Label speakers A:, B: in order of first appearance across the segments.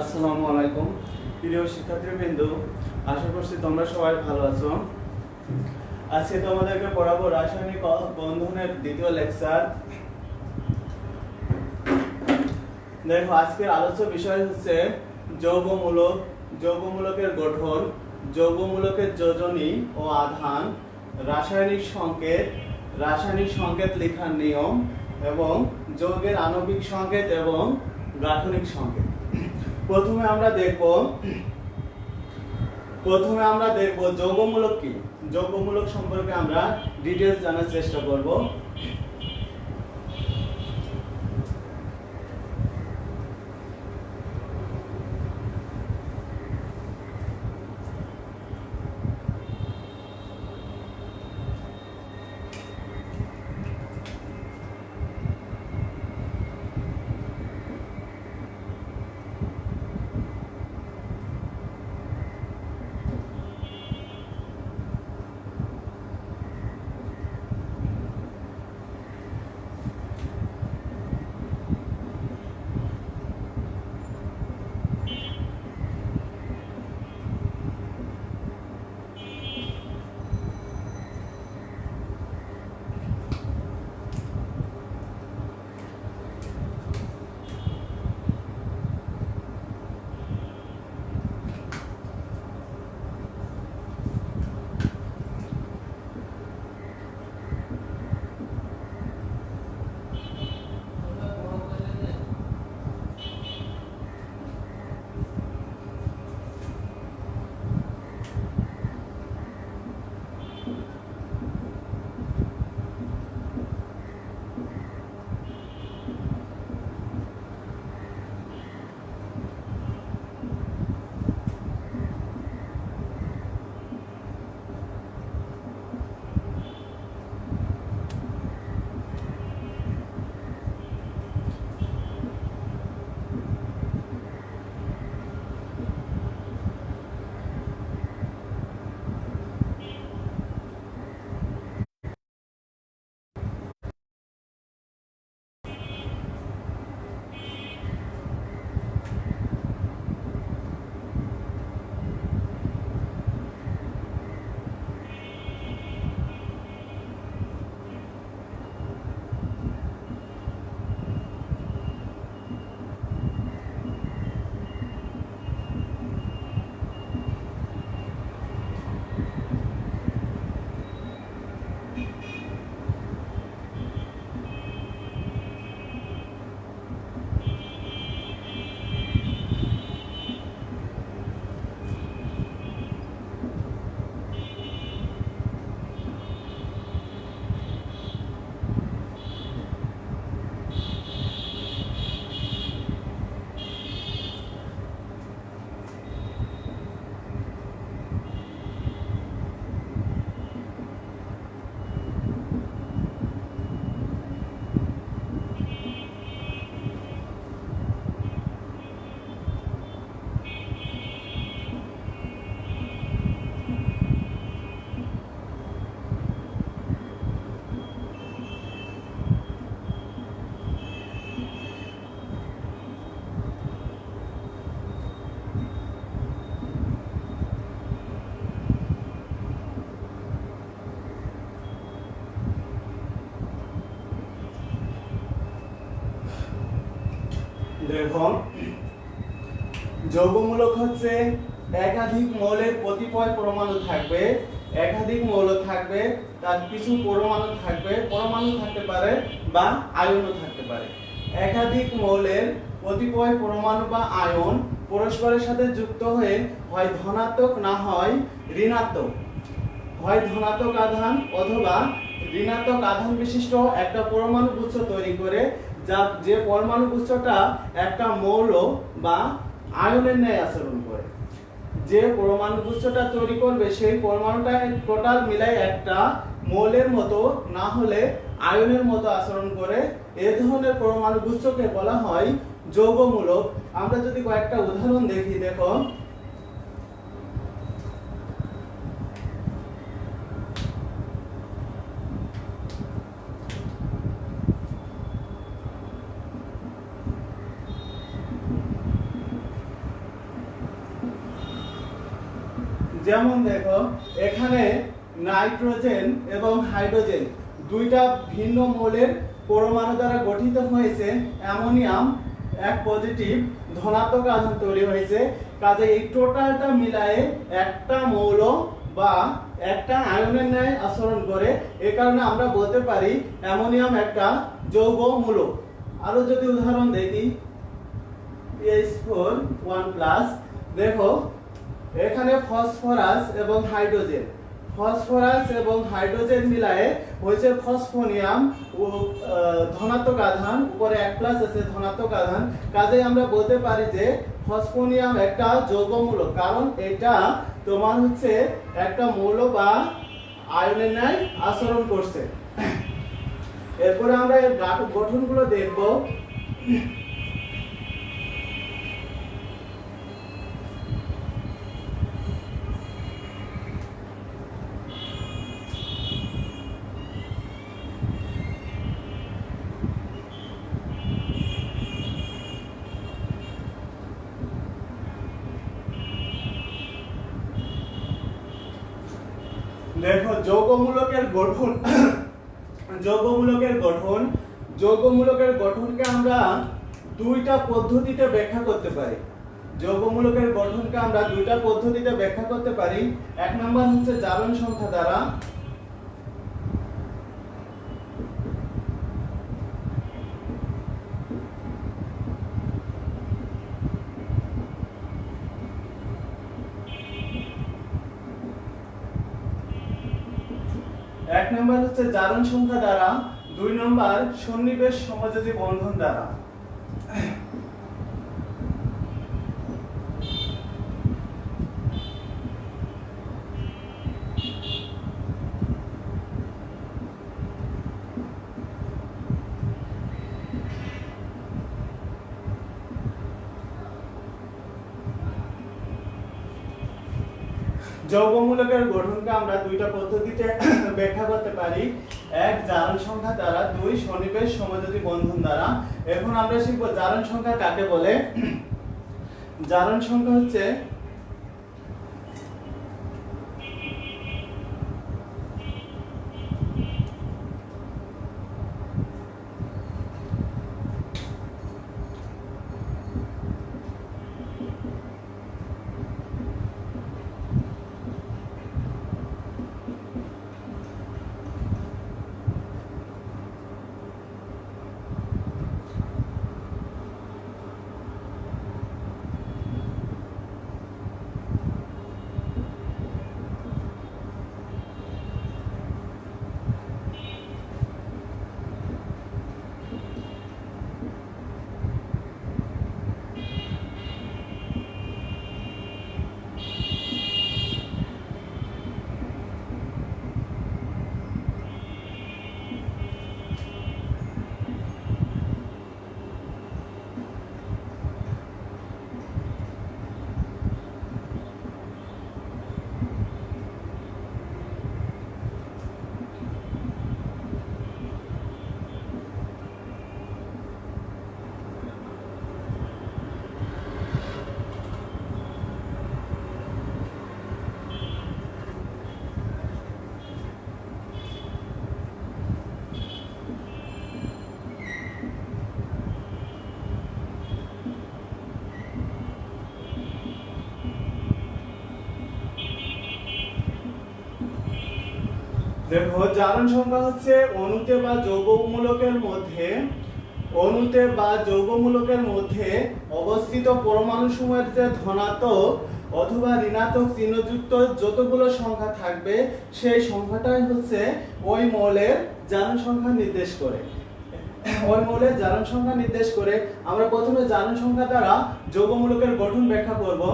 A: আসসালামু আলাইকুম প্রিয় শিক্ষার্থীবৃন্দ, আশা করছি তোমরা সবাই ভালো আছো। আজকে তোমাদেরকে পড়াবো রাসায়নিক বন্ধনের দ্বিতীয় লেকচার। দেখো, আজকের আলোচ্য বিষয় হচ্ছে যৌগমূলক, যৌগমূলকের গঠন, যৌগমূলকের যোজনী ও আধান, রাসায়নিক সংকেত লেখার নিয়ম এবং যৌগের আণবিক সংকেত এবং গাঠনিক সংকেত। প্রথমে আমরা দেখব যৌগমূলক কি। যৌগমূলক সম্পর্কে আমরা ডিটেইলস জানার চেষ্টা করব। দেখো, যৌগমূলক হচ্ছে একাধিক মৌলের কতিপয় পরমাণু থাকবে, একাধিক মৌল থাকবে, তার কিছু পরমাণু থাকতে পারে বা আয়নও থাকতে পারে। একাধিক মৌলের কতিপয় পরমাণু বা আয়ন পরস্পরের সাথে যুক্ত হয়ে হয় ধনাত্মক না হয় ঋণাত্মক, হয় ধনাত্মক আধান অথবা ঋণাত্মক আধান বিশিষ্ট একটা পরমাণু গুচ্ছ তৈরি করে, যে পরমাণু গুচ্ছটা একটা মৌল বা আয়নের ন্যায় আচরণ করে। যে পরমাণু গুচ্ছটা তৈরি করবে সেই পরমাণুটা টোটাল মিলাই একটা মৌলের মতো না হলে আয়নের মতো আচরণ করে। এই ধরনের পরমাণু গুচ্ছকে বলা হয় যৌগমূলক। আমরা যদি কয়েকটা উদাহরণ দেখি, দেখো, যেমন দেখো এখানে নাইট্রোজেন এবং হাইড্রোজেন দুইটা ভিন্ন মৌলের পরমাণু দ্বারা গঠিত হয়েছে। অ্যামোনিয়াম এক পজিটিভ ধনাত্মক আধান তৈরি হয়েছে। কাজে এই টোটালটা মিলায়ে একটা মৌল বা একটা আয়নের ন্যায় আচরণ করে। এই কারণে আমরা বলতে পারি অ্যামোনিয়াম একটা যৌগ মূলক। আরো যদি উদাহরণ দেখি H4 1+, দেখো এখানে ফসফরাস এবং হাইড্রোজেন, ফসফরাস এবং হাইড্রোজেন মিলায়ে হয়েছে ফসফোনিয়াম ও ধনাত্মক আধান, উপরে 1+ আছে ধনাত্মক আধান। কাজে আমরা বলতে পারি যে ফসফোনিয়াম একটা যৌগমূলক, কারণ এটা তোমার হচ্ছে একটা মৌল বা আয়নের ন্যায় আচরণ করছে। এরপরে আমরা এর গঠনগুলো দেখব। দেখো যৌগমূলকের গঠন, যৌগমূলকের গঠনকে আমরা দুইটা পদ্ধতিতে ব্যাখ্যা করতে পারি। যৌগমূলকের গঠনকে আমরা দুইটা পদ্ধতিতে ব্যাখ্যা করতে পারি। এক নাম্বার হচ্ছে জারণ সংখ্যা দ্বারা, এক নাম্বার হচ্ছে জারণ সংখ্যা দ্বারা, দুই নাম্বার সন্নিবেশ সমযোজী বন্ধন দ্বারা। যৌগমূলকের গঠনকে আমরা দুইটা পদ্ধতিতে ব্যাখ্যা করতে পারি। এক জারণ সংখ্যা দ্বারা, দুই সন্নিবেশ সমযোজী বন্ধন দ্বারা। এখন আমরা শিখব জারণ সংখ্যা কাকে বলে। জারণ সংখ্যা হচ্ছে দেখো জারণ সংখ্যা হচ্ছে অণুতে বা যৌগমূলকের মধ্যে অবস্থিত পরমাণু সমূহের যে ধনাত্মক অথবা ঋণাত্মক চিহ্নযুক্ত যতগুলো সংখ্যা থাকবে সেই সংখ্যাটাই হচ্ছে ওই মৌলের জারণ সংখ্যা নির্দেশ করে। ওই মৌলের জারণ সংখ্যা নির্দেশ করে। আমরা প্রথমে জারণ সংখ্যা দ্বারা যৌগমূলকের গঠন ব্যাখ্যা করব।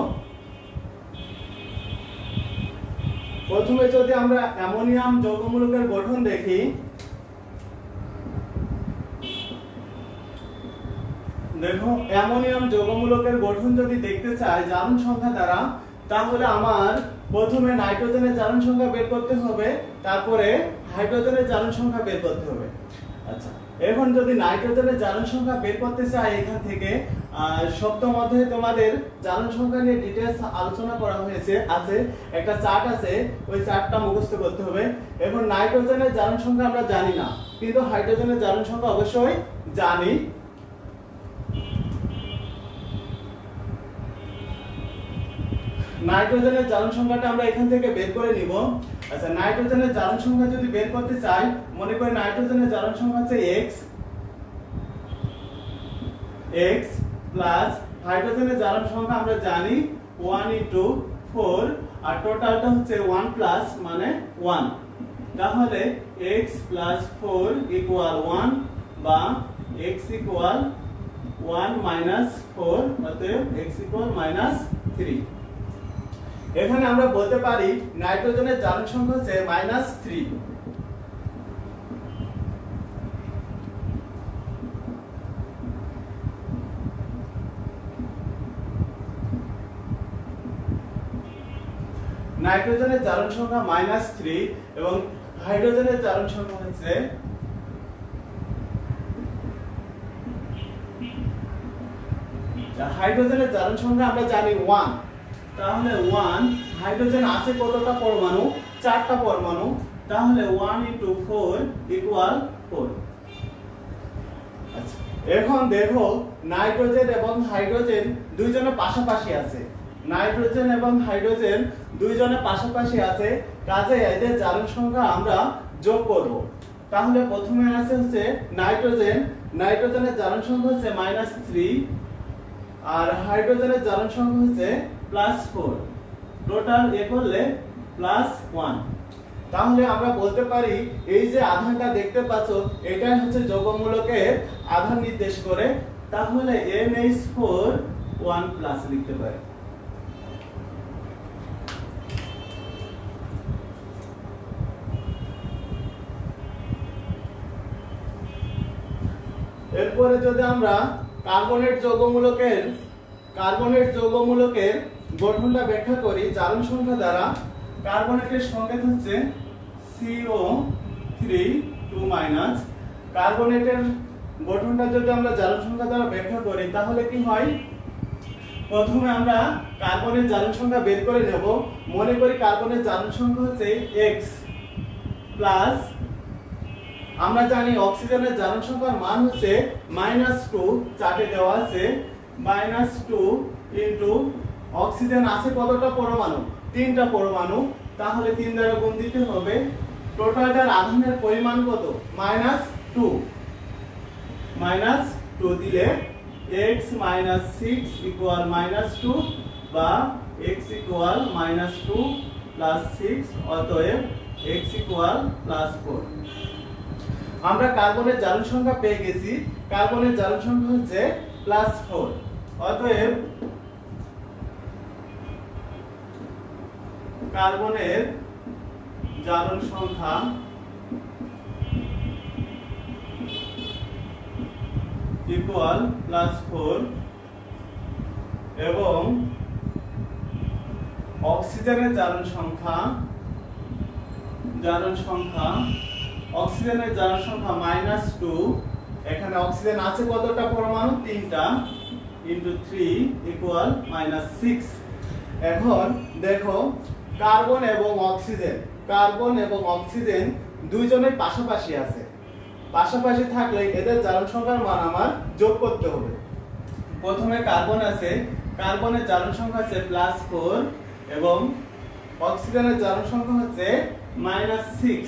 A: প্রথমে যদি আমরা অ্যামোনিয়াম যৌগমূলকের গঠন দেখি, দেখো অ্যামোনিয়াম যৌগমূলকের গঠন যদি দেখতে চাই জারণ সংখ্যা দ্বারা, তাহলে আমার প্রথমে নাইট্রোজেনের জারণ সংখ্যা বের করতে হবে, তারপরে হাইড্রোজেনের জারণ সংখ্যা বের করতে হবে। আচ্ছা, এখন যদি নাইট্রোজেনের জারণ সংখ্যা বের করতে চাই এখান থেকে সপ্তম অধ্যায়ে তোমাদের জারণ সংখ্যা নিয়ে ডিটেইলস আলোচনা করা হয়েছে আছে একটা চার্ট আছে ওই চার্টটা মুখস্থ করতে হবে। এখন নাইট্রোজেনের জারণ সংখ্যা আমরা জানি না কিন্তু হাইড্রোজেনের জারণ সংখ্যা অবশ্যই জানি। নাইট্রোজেনের জারণ সংখ্যাটা আমরা এখান থেকে বের করে নিব। আচ্ছা নাইট্রোজেনের জারণ সংখ্যা যদি বের করতে চাই মনে করি নাইট্রোজেনের জারণ সংখ্যা হচ্ছে x প্লাস হাইড্রোজেনের জারণ সংখ্যা আমরা জানি 1 * 4 আর টোটালটা হচ্ছে 1 প্লাস মানে 1, তাহলে x + 4 = 1 বা x = 1 - 4 অতএব x = -3। এখানে আমরা বলতে পারি নাইট্রোজেনের জারণ সংখ্যা হচ্ছে -3। নাইট্রোজেনের জারণ সংখ্যা -3 এবং হাইড্রোজেনের জারণ সংখ্যা হচ্ছে হাইড্রোজেনের জারণ সংখ্যা আমরা জানি 1, তাহলে 1 হাইড্রোজেন আছে কতটা পরমাণু? 4টা পরমাণু, তাহলে 1 * 4 = 4। আচ্ছা এখন দেখো নাইট্রোজেন এবং হাইড্রোজেন দুইজনে পাশাপাশি আছে, নাইট্রোজেন এবং হাইড্রোজেন দুইজনে পাশাপাশি আছে, কাজে এদের জারণ সংখ্যা আমরা যোগ করব। তাহলে প্রথমে আছে হচ্ছে নাইট্রোজেন, নাইট্রোজেনের জারণ সংখ্যা হচ্ছে -3 আর হাইড্রোজেনের জারণ সংখ্যা হচ্ছে +4, টোটাল এ করলে +1। তাহলে আমরা বলতে পারি এই যে আধানটা দেখতে পাচ্ছ এটাই হচ্ছে যৌগমূলকের আধান নির্দেশ করে, তাহলে NH4 1+ লিখতে পারি। এরপরে যদি আমরা কার্বনেট যৌগমূলকের গঠনটা ব্যাখ্যা করি জারণ সংখ্যা দ্বারা, কার্বনেটের সংকেত হচ্ছে CO3 2-। কার্বনেটের গঠনটা যদি আমরা জারণ সংখ্যা দ্বারা ব্যাখ্যা করি তাহলে কি হয়? প্রথমে আমরা কার্বনের জারণ সংখ্যা বের করে নেব। মনে করি কার্বনের জারণ সংখ্যা হচ্ছে x প্লাস আমরা জানি অক্সিজেনের জারণ সংখ্যার মান হচ্ছে -2, চার্টে দেওয়া আছে -2 * অক্সিজেন আছে কতটা পরমাণু? 3টা পরমাণু, তাহলে 3 দ্বারা গুণ দিতে হবে। টোটালটার আধানের পরিমাণ কত? -2, -2 দিলে x - 6 = -2 বা x = -2 + 6, অতএব x = +4। আমরা কার্বনের জারণ সংখ্যা পেয়ে গেছি, কার্বনের জারণ সংখ্যা হচ্ছে +4, অতএব কার্বনের জারণ সংখ্যা +4 এবং অক্সিজেনের জারণ সংখ্যা অক্সিজেনের জারণ সংখ্যা -2, এখানে অক্সিজেন আছে কতটা পরমাণু? 3টা, * 3 = -6। এখন দেখো কার্বন এবং অক্সিজেন দুইজনের পাশাপাশি আছে, পাশাপাশি থাকলে এদের জারণ সংখ্যার মান আমার যোগ করতে হবে। প্রথমে কার্বন আছে, কার্বনের জারণ সংখ্যা হচ্ছে +4 এবং অক্সিজেনের জারণ সংখ্যা হচ্ছে -6,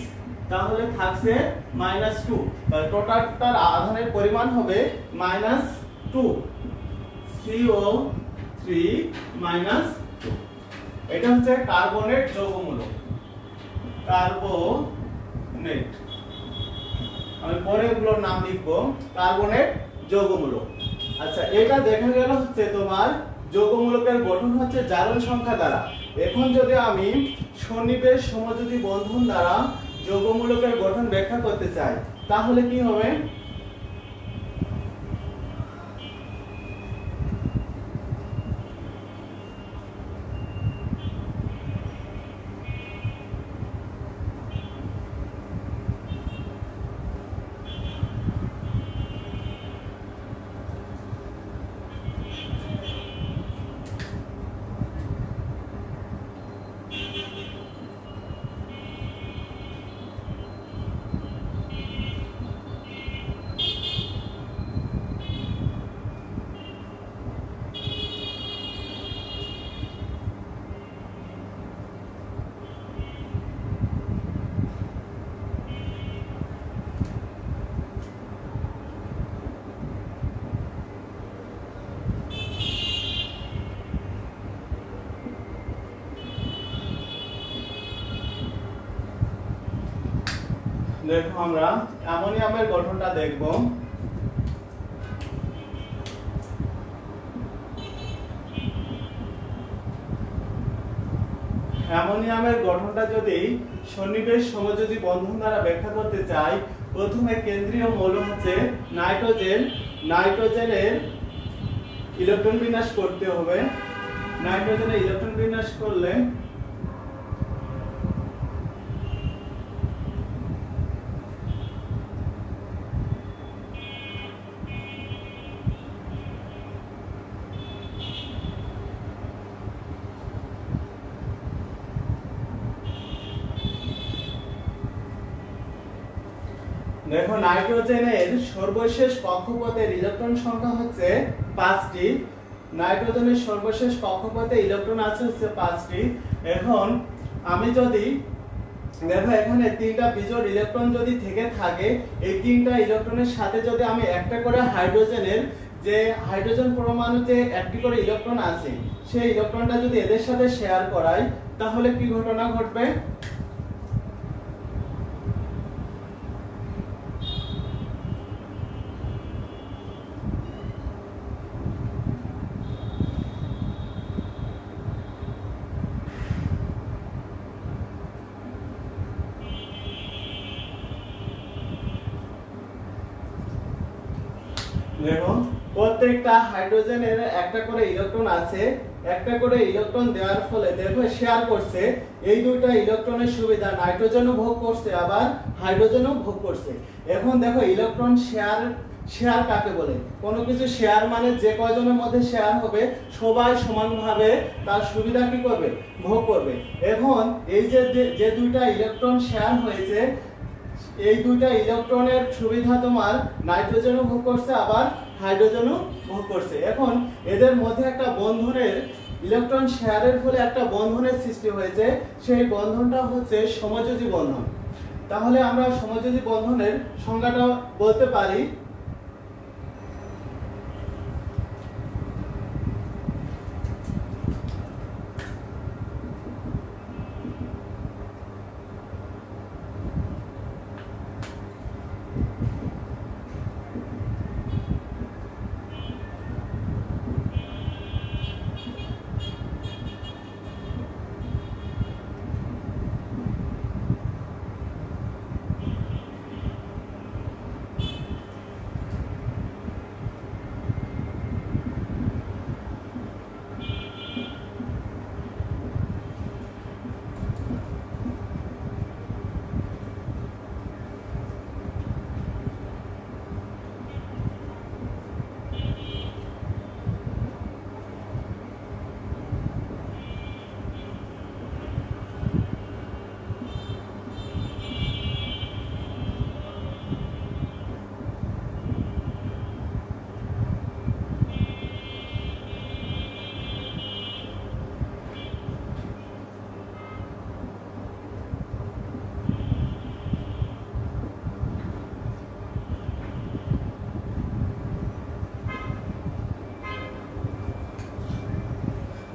A: তাহলে থাকছে -2, তাহলে টোটালটার আধানের পরিমাণ হবে -2 CO3 -2। এটা হচ্ছে কার্বনেট যৌগমূলক, কার্বনেট, আমি পরে এগুলোর নাম লিখবো, কার্বনেট যৌগমূলক। আচ্ছা এটা দেখা গেল হচ্ছে তোমার যৌগমূলকের গঠন হচ্ছে জারণ সংখ্যা দ্বারা। এখন যদি আমি সন্নিবেশ সমযোজী বন্ধন দ্বারা যৌগমূলকের গঠন ব্যাখ্যা করতে চাই তাহলে কি হবে? দেখো আমরা অ্যামোনিয়ামের গঠনটা দেখব। অ্যামোনিয়ামের গঠনটা যদি সন্নিবেশ সমযোজী বন্ধন দ্বারা ব্যাখ্যা করতে চাই, প্রথমে কেন্দ্রীয় মৌল হচ্ছে নাইট্রোজেন। নাইট্রোজেনের ইলেকট্রন বিন্যাস করতে হবে। নাইট্রোজেনের ইলেকট্রন বিন্যাস করলে দেখো নাইট্রোজেনের সর্বশেষ কক্ষপথের ইলেকট্রন সংখ্যা হচ্ছে 5টি। নাইট্রোজেনের সর্বশেষ কক্ষপথে ইলেকট্রন আছে হচ্ছে 5টি। এখন আমি যদি দেখো এখানে 3টা বিজোড় ইলেকট্রন যদি থেকে থাকে, এই 3টা ইলেকট্রনের সাথে যদি আমি একটা করে হাইড্রোজেনের যে হাইড্রোজেন পরমাণুতে একটি করে ইলেকট্রন আছে, সেই ইলেকট্রনটা যদি এদের সাথে শেয়ার করাই, তাহলে কি ঘটনা ঘটবে? দেখো প্রত্যেকটা হাইড্রোজেনের একটা করে ইলেকট্রন আছে। একটা করে ইলেকট্রন দেওয়ার ফলে দেখো শেয়ার করছে, এই দুইটা ইলেকট্রনের সুবিধা নাইট্রোজেনও ভোগ করছে, আবার হাইড্রোজেনও ভোগ করছে। এখন দেখো ইলেকট্রন শেয়ার শেয়ার কাকে বলে? কোনো কিছু শেয়ার মানে যে কয়জনের মধ্যে শেয়ার হবে সবাই সমানভাবে তার সুবিধা কি করবে? ভোগ করবে। এখন এই যে যে দুইটা ইলেকট্রন শেয়ার হয়েছে, এই দুইটা ইলেকট্রনের সুবিধা তোমার নাইট্রোজেনও ভোগ করছে, আবার হাইড্রোজেনও ভোগ করছে। এখন এদের মধ্যে একটা বন্ধনের ইলেকট্রন শেয়ারের ফলে একটা বন্ধনের সৃষ্টি হয়েছে, সেই বন্ধনটা হচ্ছে সমযোজী বন্ধন। তাহলে আমরা সমযোজী বন্ধনের সংজ্ঞাটা বলতে পারি।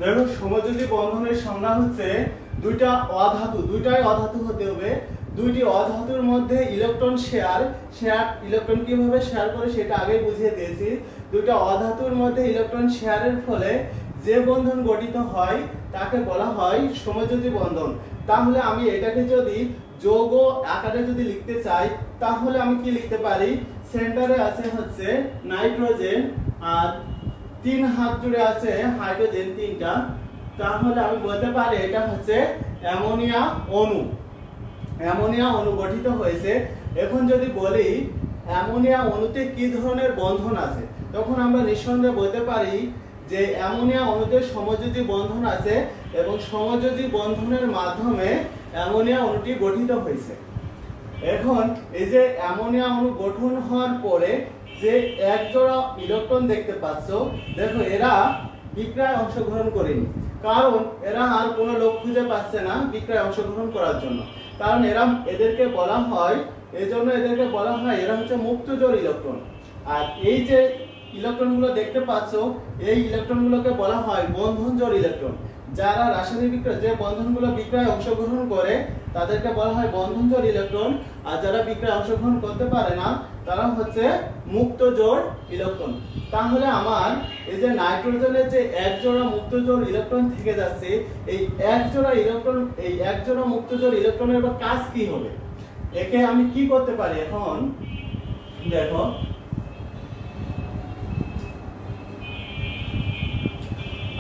A: দেখো সমযোজী বন্ধনের সংজ্ঞা হচ্ছে দুইটা অধাতু, দুইটাই অধাতু হতে হবে। দুইটি অধাতুর মধ্যে ইলেকট্রন শেয়ার ইলেকট্রন কিভাবে শেয়ার করে সেটা আগেই বুঝিয়ে দিয়েছি। দুইটা অধাতুর মধ্যে ইলেকট্রন শেয়ারের ফলে যে বন্ধন গঠিত হয় তাকে বলা হয় সমযোজী বন্ধন। তাহলে আমি এটাকে যদি যৌগ আকারে যদি লিখতে চাই, তাহলে আমি কি লিখতে পারি? সেন্টারে আছে হচ্ছে নাইট্রোজেন, আর 3 হাত জুড়ে আছে হাইড্রোজেন 3টা। তাহলে আমি বলতে পারি এটা হচ্ছে অ্যামোনিয়া অণু। অ্যামোনিয়া অণু গঠিত হয়েছে। এখন যদি বলি অ্যামোনিয়া অণুতে কি ধরনের বন্ধন আছে, তখন আমরা নিঃসন্দেহে বলতে পারি যে অ্যামোনিয়া অণুতে সমযোজী বন্ধন আছে, এবং সমযোজী বন্ধনের মাধ্যমে অ্যামোনিয়া অণুটি গঠিত হয়েছে। এখন এই যে অ্যামোনিয়া অণু গঠন হওয়ার পরে যে এক জোড়া ইলেকট্রন দেখতে পাচ্ছ, দেখো এরা বিক্রিয়ায় অংশগ্রহণ করেনি, কারণ এরা আর কোনো লোক খুঁজে পাচ্ছে না বিক্রিয়ায় অংশগ্রহণ করার জন্য। কারণ এদেরকে বলা হয়, এজন্য এদেরকে বলা হয় এরা হচ্ছে মুক্ত জোড় ইলেকট্রন। আর এই যে ইলেকট্রনগুলো দেখতে পাচ্ছ, এই ইলেকট্রনগুলোকে বলা হয় বন্ধন জোড় ইলেকট্রন। যারা রাসায়নিক বিক্রিয়া যে বন্ধনগুলো বিক্রিয়ায় অংশগ্রহণ করে তাদেরকে বলা হয় বন্ধন জোড় ইলেকট্রন, আর যারা বিক্রিয়ায় অংশগ্রহণ করতে পারে না তারা হচ্ছে মুক্ত জোড় ইলেকট্রন। তাহলে আমার এই যে নাইট্রোজেনের যে এক জোড়া মুক্ত জোড় ইলেকট্রন থেকে যাচ্ছে, এই এক জোড়া ইলেকট্রন, এই এক জোড়া মুক্ত জোড় ইলেকট্রনের কাজ কি হবে? একে আমি কি করতে পারি? এখন দেখো,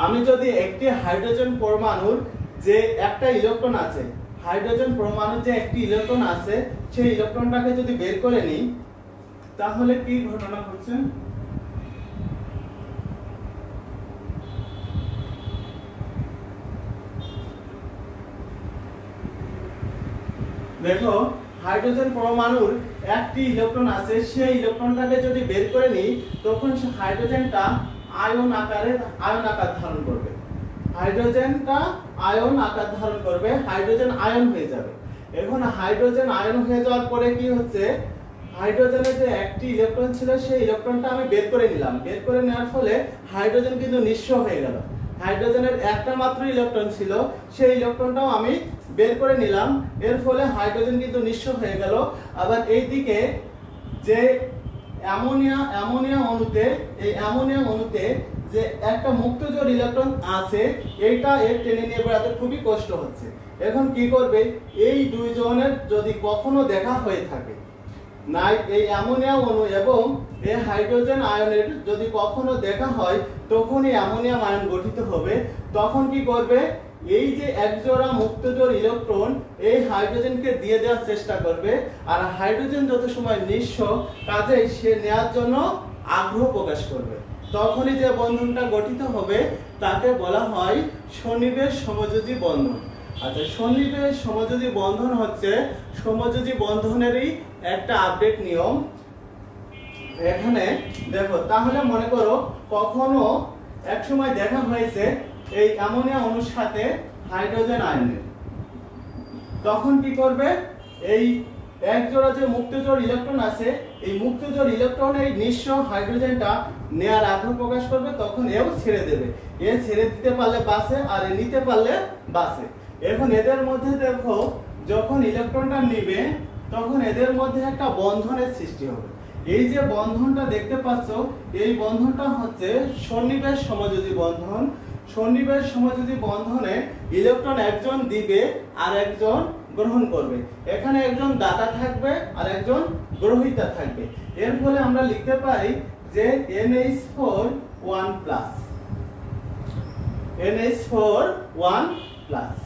A: আমি যদি একটি হাইড্রোজেন পরমাণুর যে একটা ইলেকট্রন আছে, হাইড্রোজেন পরমাণুর যে একটি ইলেকট্রন আছে, সেই ইলেকট্রনটাকে যদি বের করে নিই তাহলে কি ঘটনা ঘটছে? দেখো, হাইড্রোজেন পরমাণুর একটি ইলেকট্রন আছে, সেই ইলেকট্রনটাকে যদি বের করে নিই তখন সে হাইড্রোজেনটা আয়ন আকার ধারণ করবে। হাইড্রোজেনটা আয়ন আকার ধারণ করবে, হাইড্রোজেন আয়ন হয়ে যাবে। এখন হাইড্রোজেন আয়ন হয়ে যাওয়ার পরে কি হচ্ছে? হাইড্রোজেনের যে একটি ইলেকট্রন ছিল সেই ইলেকট্রনটা আমি বের করে নিলাম। বের করে নেওয়ার ফলে হাইড্রোজেন কিন্তু নিঃস্ব হয়ে গেল। হাইড্রোজেনের একটা মাত্র ইলেকট্রন ছিল, সেই ইলেকট্রনটাও আমি বের করে নিলাম। এর ফলে হাইড্রোজেন কিন্তু নিঃস্ব হয়ে গেল। আবার এইদিকে যে অ্যামোনিয়া অণুতে, এই অ্যামোনিয়া অণুতে যে একটা মুক্ত জোড় ইলেকট্রন আছে, এইটা এর টেনে নিয়ে বেড়াতে খুবই কষ্ট হচ্ছে। এখন কি করবে? এই দুইজনের যদি কখনো দেখা হয়ে থাকে, এই অ্যামোনিয়া অণু এবং এই হাইড্রোজেন আয়নের যদি কখনো দেখা হয়, তখনই অ্যামোনিয়াম আয়ন গঠিত হবে। তখন কি করবে? এই যে একজোড়া মুক্ত জোড় ইলেকট্রন এই হাইড্রোজেনকে দিয়ে দেওয়ার চেষ্টা করবে, আর হাইড্রোজেন যত সময় নিঃস্ব, কাজেই সে নেওয়ার জন্য আগ্রহ প্রকাশ করবে। তখনই যে বন্ধনটা গঠিত হবে তাকে বলা হয় সন্নিবেশ সমযোজী বন্ধন। আচ্ছা, সন্নিবেশ সমযোজী বন্ধন হচ্ছে সমযোজী বন্ধনেরই একটা আপডেট নিয়ম। এখানে দেখো, তাহলে মনে করো কখনো এক সময় দেখা হয়েছে এই অ্যামোনিয়া অণুর সাথে হাইড্রোজেন আয়নের, তখন কি করবে? এই এক জোড়া যে মুক্ত জোড় ইলেকট্রন আছে, এই মুক্ত জোড় ইলেকট্রন এই নিঃস্ব হাইড্রোজেনটা নেয়ার আগ্রহ প্রকাশ করবে, তখন এও ছেড়ে দেবে। এ ছেড়ে দিতে পারলে বাঁচে, আর এ নিতে পারলে বাঁচে। এখন এদের মধ্যে দেখো, যখন ইলেকট্রনটা নিবে তখন এদের মধ্যে একটা বন্ধনের সৃষ্টি হবে। এই যে বন্ধনটা দেখতে পাচ্ছ, এই বন্ধনটা হচ্ছে সন্নিবেশ সমযোজী বন্ধন। সন্নিবেশ সমযোজী বন্ধনে ইলেকট্রন একজন দিবে আর একজন গ্রহণ করবে। এখানে একজন দাতা থাকবে আর একজন গ্রহীতা থাকবে। এর ফলে আমরা লিখতে পারি যে NH4 1+, NH4 1+।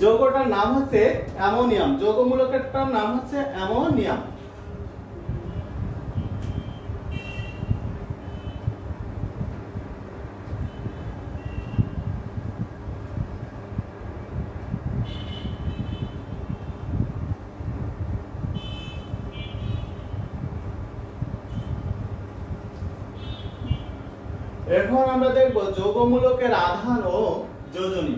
A: যৌগটার নাম হচ্ছে অ্যামোনিয়াম, যৌগমূলকটার নাম হচ্ছে অ্যামোনিয়াম। এখন আমরা দেখব যৌগমূলকের আধান ও যোজনী।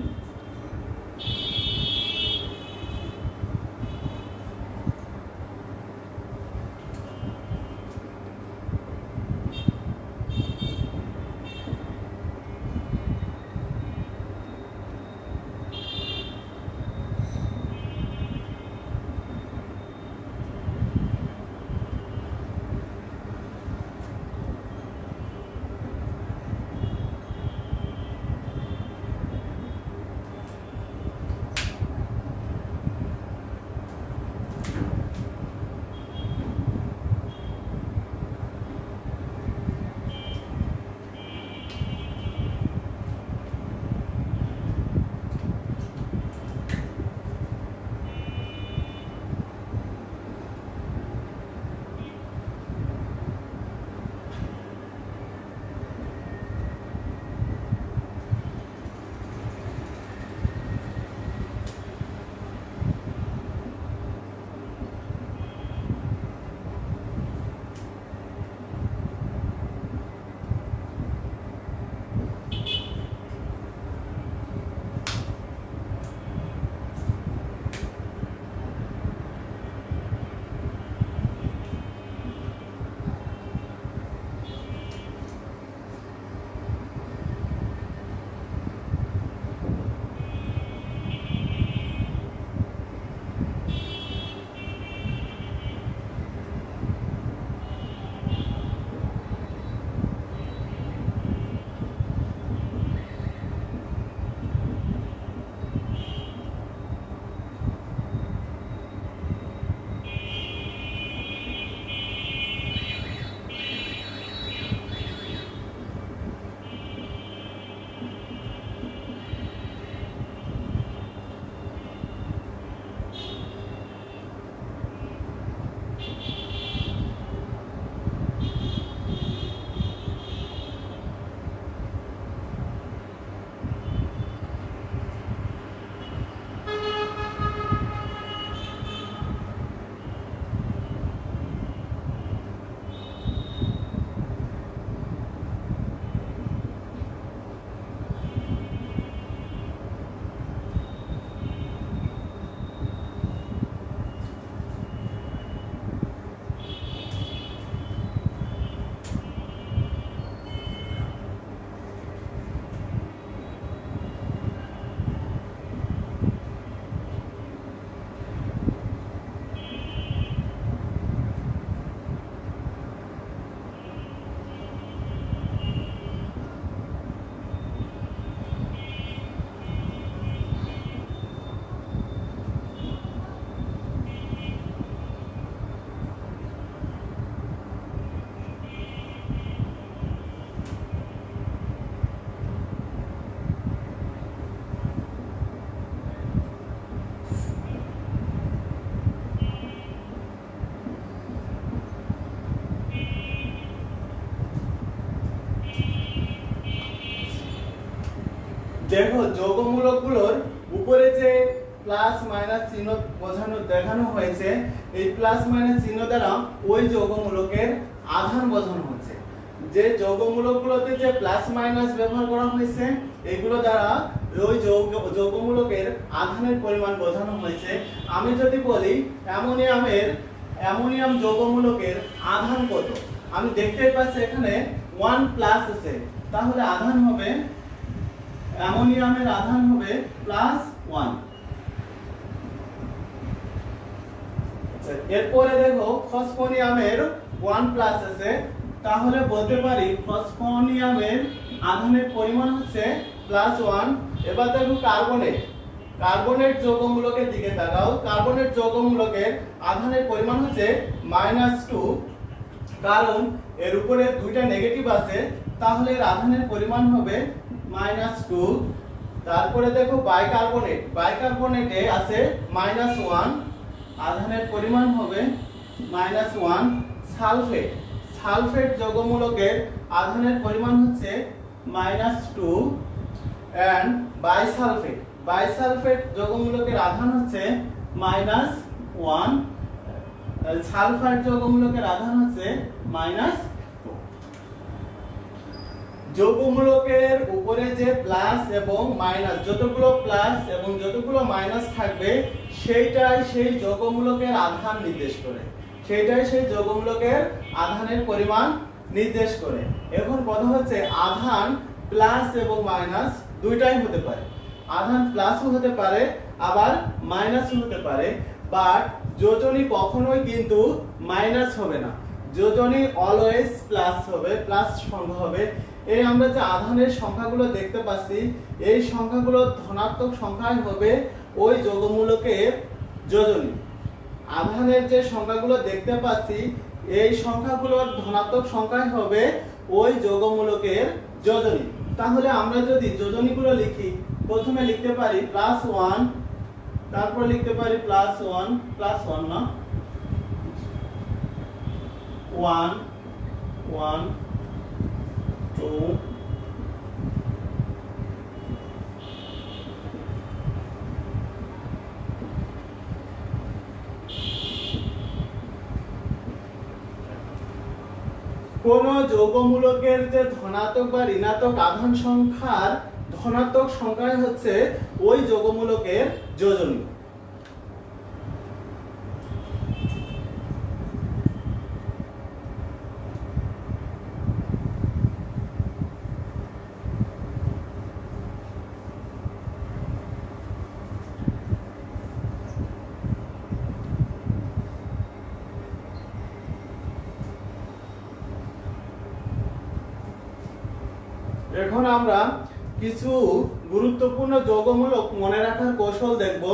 A: দেখো যৌগমূলকগুলোর উপরে যে প্লাস মাইনাস চিহ্ন দেখানো হয়েছে, এই প্লাস মাইনাস চিহ্ন দ্বারা ওই যৌগমূলকের আধান বোঝানো হচ্ছে। যে যৌগমূলকগুলোতে যে প্লাস মাইনাস ব্যবহার করা হয়েছে, এগুলো দ্বারা ওই যৌগমূলকের আধানের পরিমাণ বোঝানো হয়েছে। আমি যদি বলি অ্যামোনিয়াম যৌগমূলকের আধান কত, আমি দেখতে পাচ্ছি এখানে 1 প্লাস আছে, তাহলে আধান হবে, অ্যামোনিয়ামের আধান হবে +1। এরপরে দেখো ফসফোনিয়ামের 1 প্লাস আছে, তাহলে বলতে পারি ফসফোনিয়ামের আধানের পরিমাণ হচ্ছে +1। এবার দেখো কার্বনেট যৌগমূলকের দিকে তাকাও। কার্বনেট যৌগমূলকের আধানের পরিমাণ হচ্ছে -2, কারণ এর উপরে দুইটা নেগেটিভ আছে, তাহলে এর আধানের পরিমাণ হবে -2। তারপরে দেখো বাইকার্বনেটে আছে -1, আধানের পরিমাণ হবে -1। সালফেট যৌগমূলকের আধানের পরিমাণ হচ্ছে -2 এন্ড বাইসালফেট যৌগমূলকের আধান হচ্ছে -1, সালফাইড যৌগমূলকের আধান হচ্ছে -2। যৌগমূলকের উপরে যে প্লাস এবং মাইনাস, যতগুলো প্লাস এবং যতগুলো মাইনাস থাকবে সেইটাই সেই যৌগমূলকের আধান নির্দেশ করে, সেইটাই সেই যৌগমূলকের আধানের পরিমাণ নির্দেশ করে। এখন কথা হচ্ছে আধান প্লাস এবং মাইনাস দুইটাই হতে পারে, আধান প্লাসও হতে পারে আবার মাইনাসও হতে পারে, বাট যোজনী কখনোই কিন্তু মাইনাস হবে না, যোজনী অলওয়েজ প্লাস হবে, প্লাস সংখ্যা হবে। এই আমরা যে আধানের সংখ্যাগুলো দেখতে পাচ্ছি, এই সংখ্যাগুলো ধনাত্মক সংখ্যাই হবে ওই যৌগমূলকের যোজনী। আধানের যে সংখ্যাগুলো দেখতে পাচ্ছি, এই সংখ্যাগুলোর ধনাত্মক সংখ্যাই হবে ওই যৌগমূলকের যোজনী। তাহলে আমরা যদি যোজনীগুলো লিখি, প্রথমে লিখতে পারি +1, তারপর লিখতে পারি +1 না 1 1 2 কোন যৌগমূলকের যে ধনাত্মক বা ঋণাত্মক আধান সংখ্যার ধনাত্মক সংখ্যাই হচ্ছে ওই যৌগমূলকের যোজনী। এখন আমরা কিছু গুরুত্বপূর্ণ যৌগমূলক মনে রাখার কৌশল দেখব।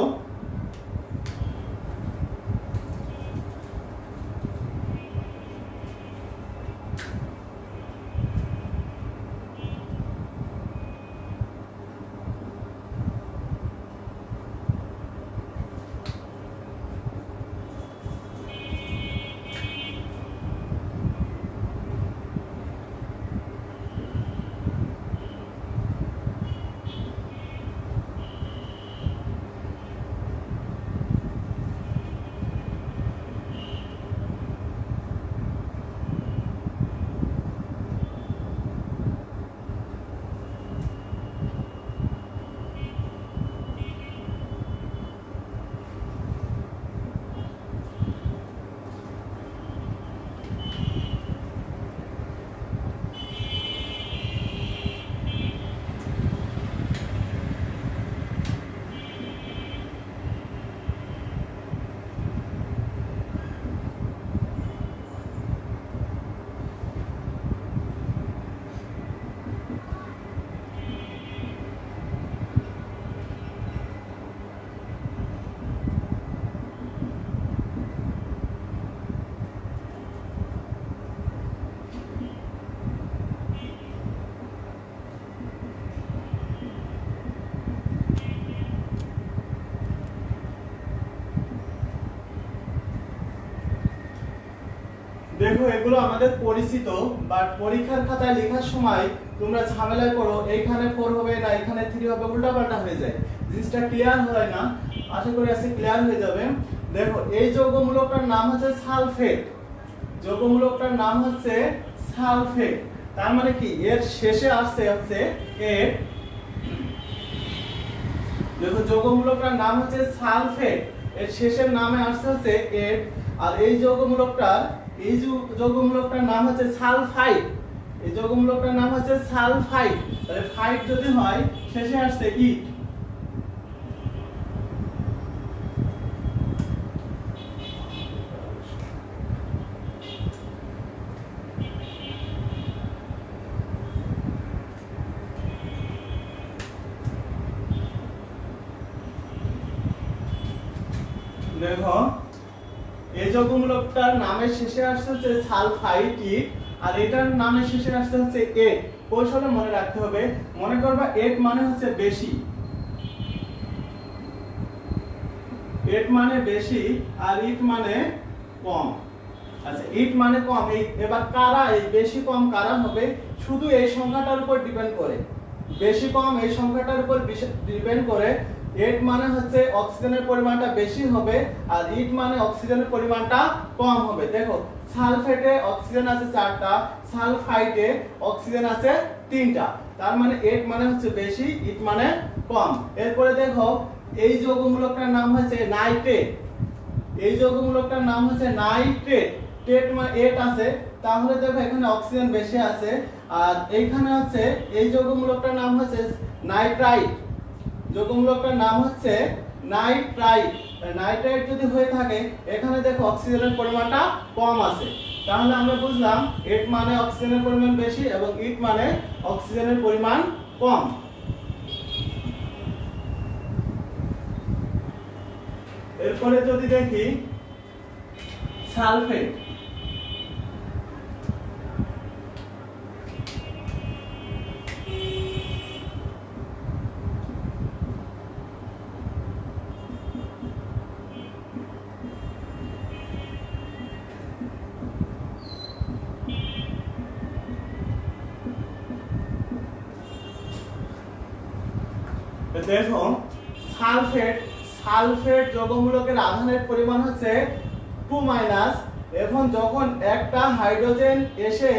A: দেখো এগুলো আমাদের পরিচিত, বাট পরীক্ষার খাতায় লেখার সময় তোমরা ঝামেলায় পড়ো, এইখানে 4 হবে না এখানে 3 হবে, উল্টাপাল্টা হয়ে যায়, জিনিসটা ক্লিয়ার হয় না। আশা করি আজকে ক্লিয়ার হয়ে যাবে। দেখো এই যৌগমূলকটার নাম হচ্ছে সালফেট, যৌগমূলকটার নাম হচ্ছে সালফেট। তার মানে কি এর শেষে আসছে হচ্ছে এর, দেখো যৌগমূলকটার নাম হচ্ছে সালফেট, এর শেষের নামে আসছে হচ্ছে এর। আর এই যৌগমূলকটার নাম হচ্ছে সালফাইড, এই যৌগমূলকটার নাম হচ্ছে সালফাইড। তাহলে ফাইড যদি হয় শেষে আসছে ইট। দেখো এই যৌগমূলকটার নামের শেষে আসছে হচ্ছে সালফাইড ইট, আর এটার নামের শেষে আসছে হচ্ছে এট। কৌশলে মনে রাখতে হবে, মনে করবা এট মানে হচ্ছে বেশি, এট মানে বেশি আর ইট মানে কম। আচ্ছা ইট মানে কম, এই এবার কারা এই বেশি কম কারা হবে শুধু এই সংখ্যাটার উপর ডিপেন্ড করে, বেশি কম এই সংখ্যাটার উপর ডিপেন্ড করে। এট মানে হচ্ছে অক্সিজেনের পরিমাণটা বেশি হবে আর ইট মানে অক্সিজেনের পরিমাণটা কম হবে। দেখো সালফেটে অক্সিজেন আছে 4টা, সালফাইডে অক্সিজেন আছে 3টা, তার মানে এট মানে হচ্ছে বেশি, ইট মানে কম। এরপরে দেখো এই যৌগমূলকটার নাম হচ্ছে নাইট্রেট, এই যৌগমূলকটার নাম হচ্ছে নাইট্রেট, টেট মানে এট আছে, তাহলে দেখো এখানে অক্সিজেন বেশি আছে। আর এইখানে হচ্ছে এই যৌগমূলকটার নাম হচ্ছে নাইট্রাইট, যৌগমূলকটার নাম হচ্ছে নাইট্রাইট। নাইট্রাইট যদি হয়ে থাকে এখানে দেখো অক্সিজেনের পরিমাণটা কম আছে, তাহলে আমরা বুঝলাম এট মানে অক্সিজেনের পরিমাণ বেশি এবং ইট মানে অক্সিজেনের পরিমাণ কম। এরপরে যদি দেখি সালফেট, দেখো সালফেট, সালফেট যৌগমূলকের আধানের পরিমাণ হচ্ছে 2-। এখন যখন একটা হাইড্রোজেন এসে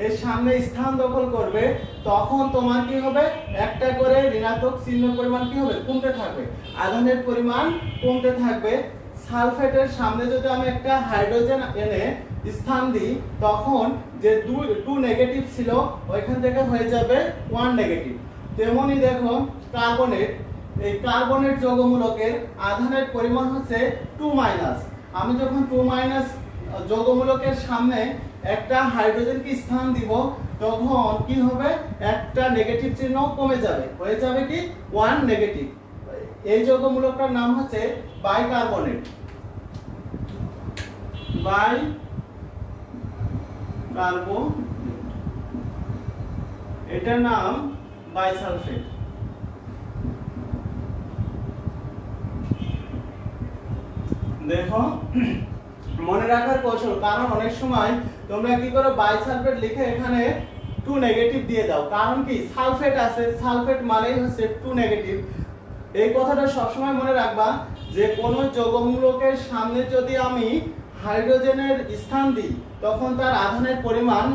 A: এর সামনে স্থান দখল করবে তখন তোমার কি হবে, একটা করে ঋণাত্মক চিহ্ন পরিমাণ কি হবে, কমতে থাকবে, আধানের পরিমাণ কমতে থাকবে। সালফেটের সামনে যদি আমি একটা হাইড্রোজেন এনে স্থান দিই তখন যে 2 নেগেটিভ ছিল ওইখান থেকে হয়ে যাবে 1 নেগেটিভ। তেমনি দেখো কার্বনেট, এই কার্বনেট যৌগমূলকের আধানের পরিমাণ হচ্ছে 2-। আমি যখন 2- যৌগমূলকের সামনে একটা হাইড্রোজেনকে স্থান দিব তখন কি হবে, একটা নেগেটিভ চিহ্ন কমে যাবে, হয়ে যাবে কি 1 নেগেটিভ। এই যৌগমূলকটার নাম হচ্ছে বাইকার্বনেট, বাইকার্বনেট, এটার নাম বাইসালফেট। দেখো মনে রাখার কৌশল, কারণ অনেক সময় তোমরা কি করো বাইসালফেট লিখে এখানে 2 নেগেটিভ দিয়ে দাও, কারণ কি সালফেট আছে, সালফেট মানেই হচ্ছে 2 নেগেটিভ। এই কথাটা সবসময় মনে রাখবা যে কোনো যৌগমূলকের সামনে যদি আমি হাইড্রোজেনের স্থান দিই তখন তার আধানের পরিমাণ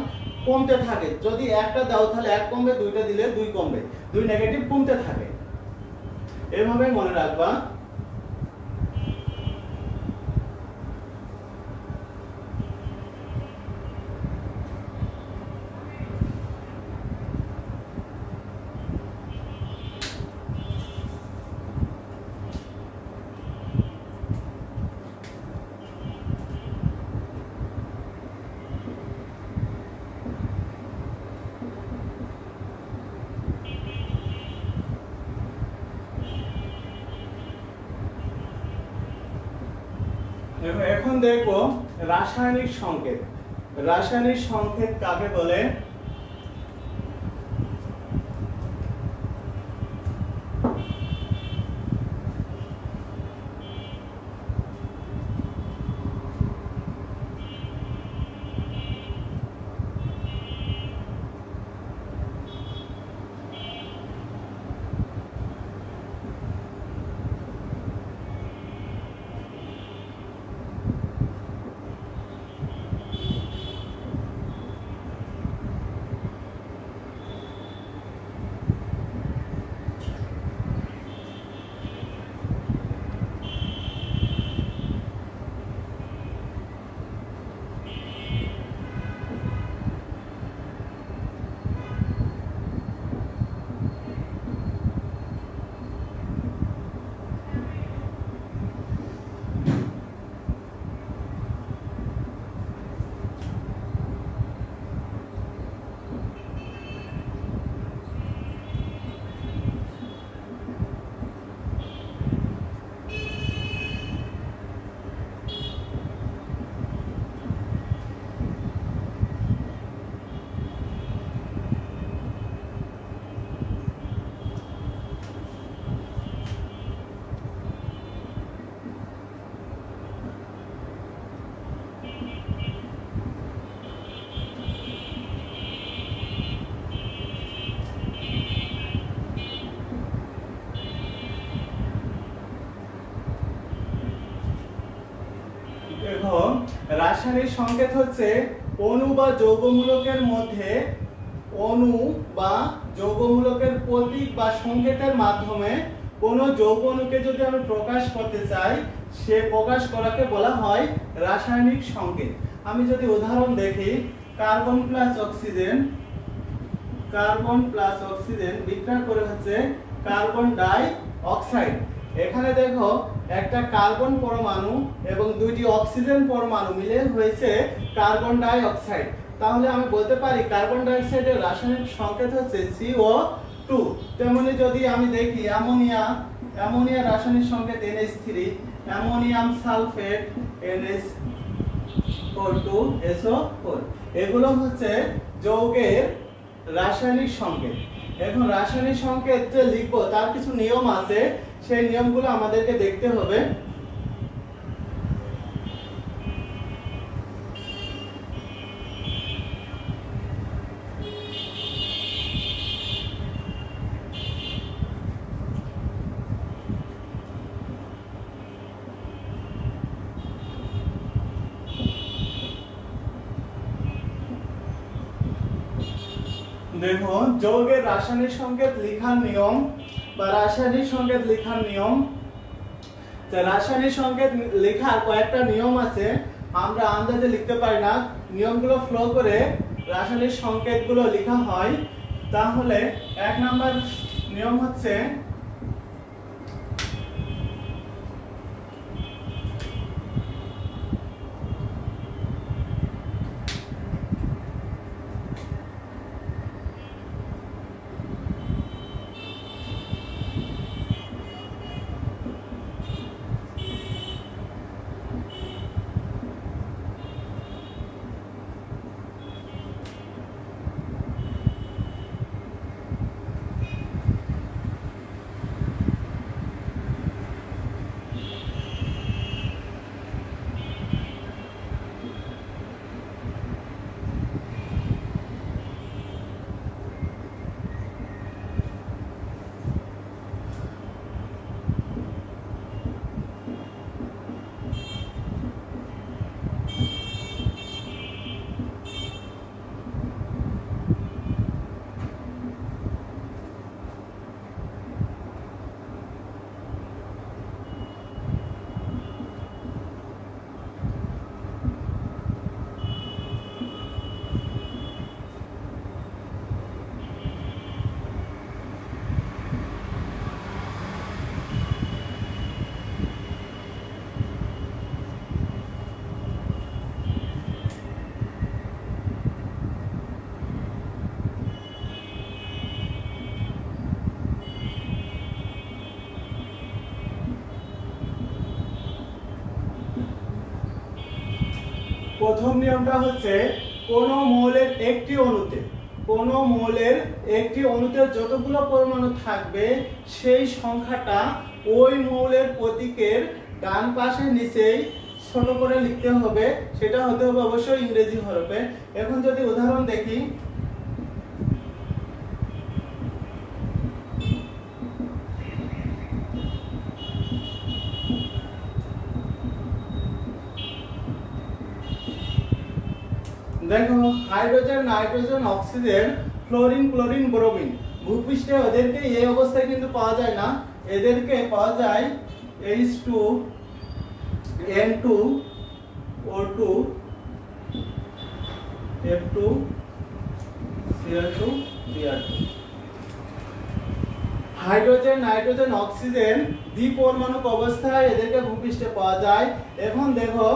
A: কমতে থাকে, যদি একটা দাও তাহলে 1 কমবে, 2টা দিলে 2 কমবে, 2 নেগেটিভ কমতে থাকে, এভাবে মনে রাখবা। এখন দেখো রাসায়নিক সংকেত, রাসায়নিক সংকেত কাকে বলে? রাসায়নিক সংকেত হচ্ছে অণু বা যৌগমূলকের মধ্যে, অণু বা যৌগমূলকের প্রতীক বা সংকেতের মাধ্যমে কোনো যৌগ অণুকে যদি আমি প্রকাশ করতে চাই, সে প্রকাশ করাকে বলা হয় রাসায়নিক সংকেত। আমি যদি উদাহরণ দেখি, carbon plus oxygen, carbon plus oxygen বিক্রিয়া করে হচ্ছে কার্বন ডাই অক্সাইড। এখানে দেখো একটা কার্বন পরমাণু এবং দুইটি অক্সিজেন পরমাণু মিলে হয়েছে কার্বন ডাই অক্সাইড। তাহলে আমি বলতে পারি কার্বন ডাই অক্সাইডের রাসায়নিক সংকেত হচ্ছে CO2। তেমনি যদি আমি দেখি অ্যামোনিয়া, অ্যামোনিয়ার রাসায়নিক সংকেত NH3, অ্যামোনিয়াম সালফেট NH4 এগুলো হচ্ছে যৌগের রাসায়নিক সংকেত। এখন রাসায়নিক সংকেত যে লিখবো তার কিছু নিয়ম আছে, সেই নিয়মগুলো আমাদেরকে দেখতে হবে। দেখো যৌগের রাসায়নিক সংকেত লেখার নিয়ম বা রাসায়নিক সংকেত লেখার নিয়ম। রাসায়নিক সংকেত লেখার কয়েকটা নিয়ম আছে, আমরা আন্দাজে লিখতে পারি না, নিয়মগুলো ফলো করে রাসায়নিক সংকেতগুলো লেখা হয়। তাহলে 1 নাম্বার নিয়ম হচ্ছে প্রথম নিয়মটা হচ্ছে কোন মৌলের একটি অণুতে যতগুলো পরমাণু থাকবে সেই সংখ্যাটা ওই মৌলের প্রতীকের ডান পাশে নিচেই ছোট করে লিখতে হবে, সেটা হতে হবে অবশ্যই ইংরেজি হরফে। এখন যদি উদাহরণ দেখি, দেখো hydrogen, nitrogen, oxygen, fluorine, chlorine, bromine, ভূপৃষ্ঠে ওদেরকে এই অবস্থায় কিন্তু পাওয়া যায় না, এদেরকে পাওয়া যায় H2, N2, O2, F2, Cl2, Br2। Hydrogen, nitrogen, oxygen দ্বিপরমাণুক অবস্থায় এদেরকে ভূপৃষ্ঠে পাওয়া যায়। এখন দেখো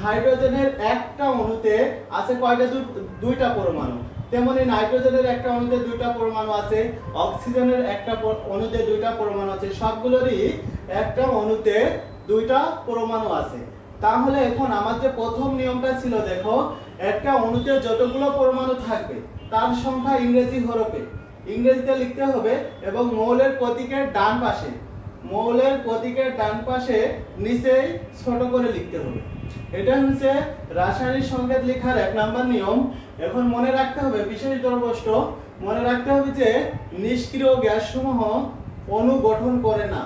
A: হাইড্রোজেনের একটা অণুতে আছে কয়টা? দুইটা পরমাণু। তেমনি নাইট্রোজেনের একটা অণুতে দুইটা পরমাণু আছে, অক্সিজেনের একটা অণুতে দুইটা পরমাণু আছে, সবগুলোরই একটা অণুতে দুইটা পরমাণু আছে। তাহলে এখন আমার যে প্রথম নিয়মটা ছিল, দেখো একটা অণুতে যতগুলো পরমাণু থাকবে তার সংখ্যা ইংরেজি হরফে, ইংরেজিতে লিখতে হবে এবং মৌলের প্রতীকের ডান পাশে নিচেই ছোট করে লিখতে হবে। এটা হচ্ছে রাসায়নিক সংকেত লেখার 1 নাম্বার নিয়ম। এখন মনে রাখতে হবে, বিশেষ দ্রবষ্ট মনে রাখতে হবে যে নিষ্ক্রিয় গ্যাসসমূহ অণু গঠন করে না।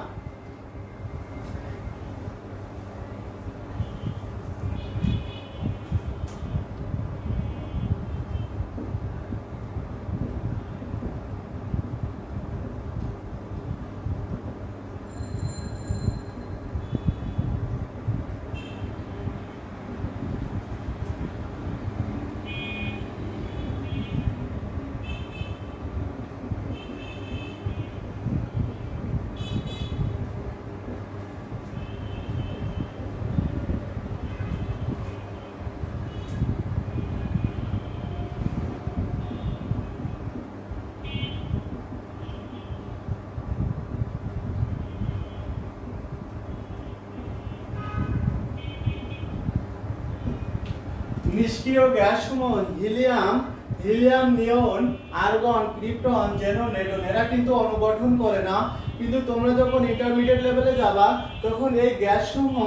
A: নিষ্ক্রিয় গ্যাস সমূহ হিলিয়াম, নিয়ন, আর্গন, ক্রিপ্টন, জেনন, নেটন এরা কিন্তু অনুগঠন করে না। কিন্তু তোমরা যখন ইন্টারমিডিয়েট লেভেলে যাবা তখন এই গ্যাস সমূহ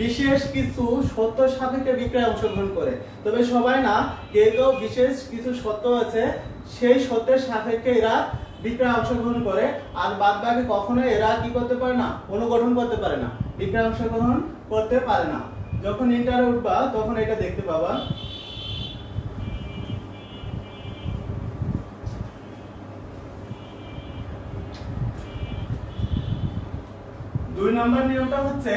A: বিশেষ কিছু সত্য সাপেক্ষে বিক্রিয়ায় অংশগ্রহণ করে। তবে সবাই না, কেউ বিশেষ কিছু সত্য আছে, সেই সত্যের সাপেক্ষে এরা বিক্রিয়ায় অংশগ্রহণ করে। আর বাদ বাকি কখনো এরা কি করতে পারে না, অনুগঠন করতে পারে না, বিক্রিয়ায় অংশগ্রহণ করতে পারে না। যখন ইন্টারে উঠবা তখন এটা দেখতে পাবা। দুই নম্বর নিয়মটা হচ্ছে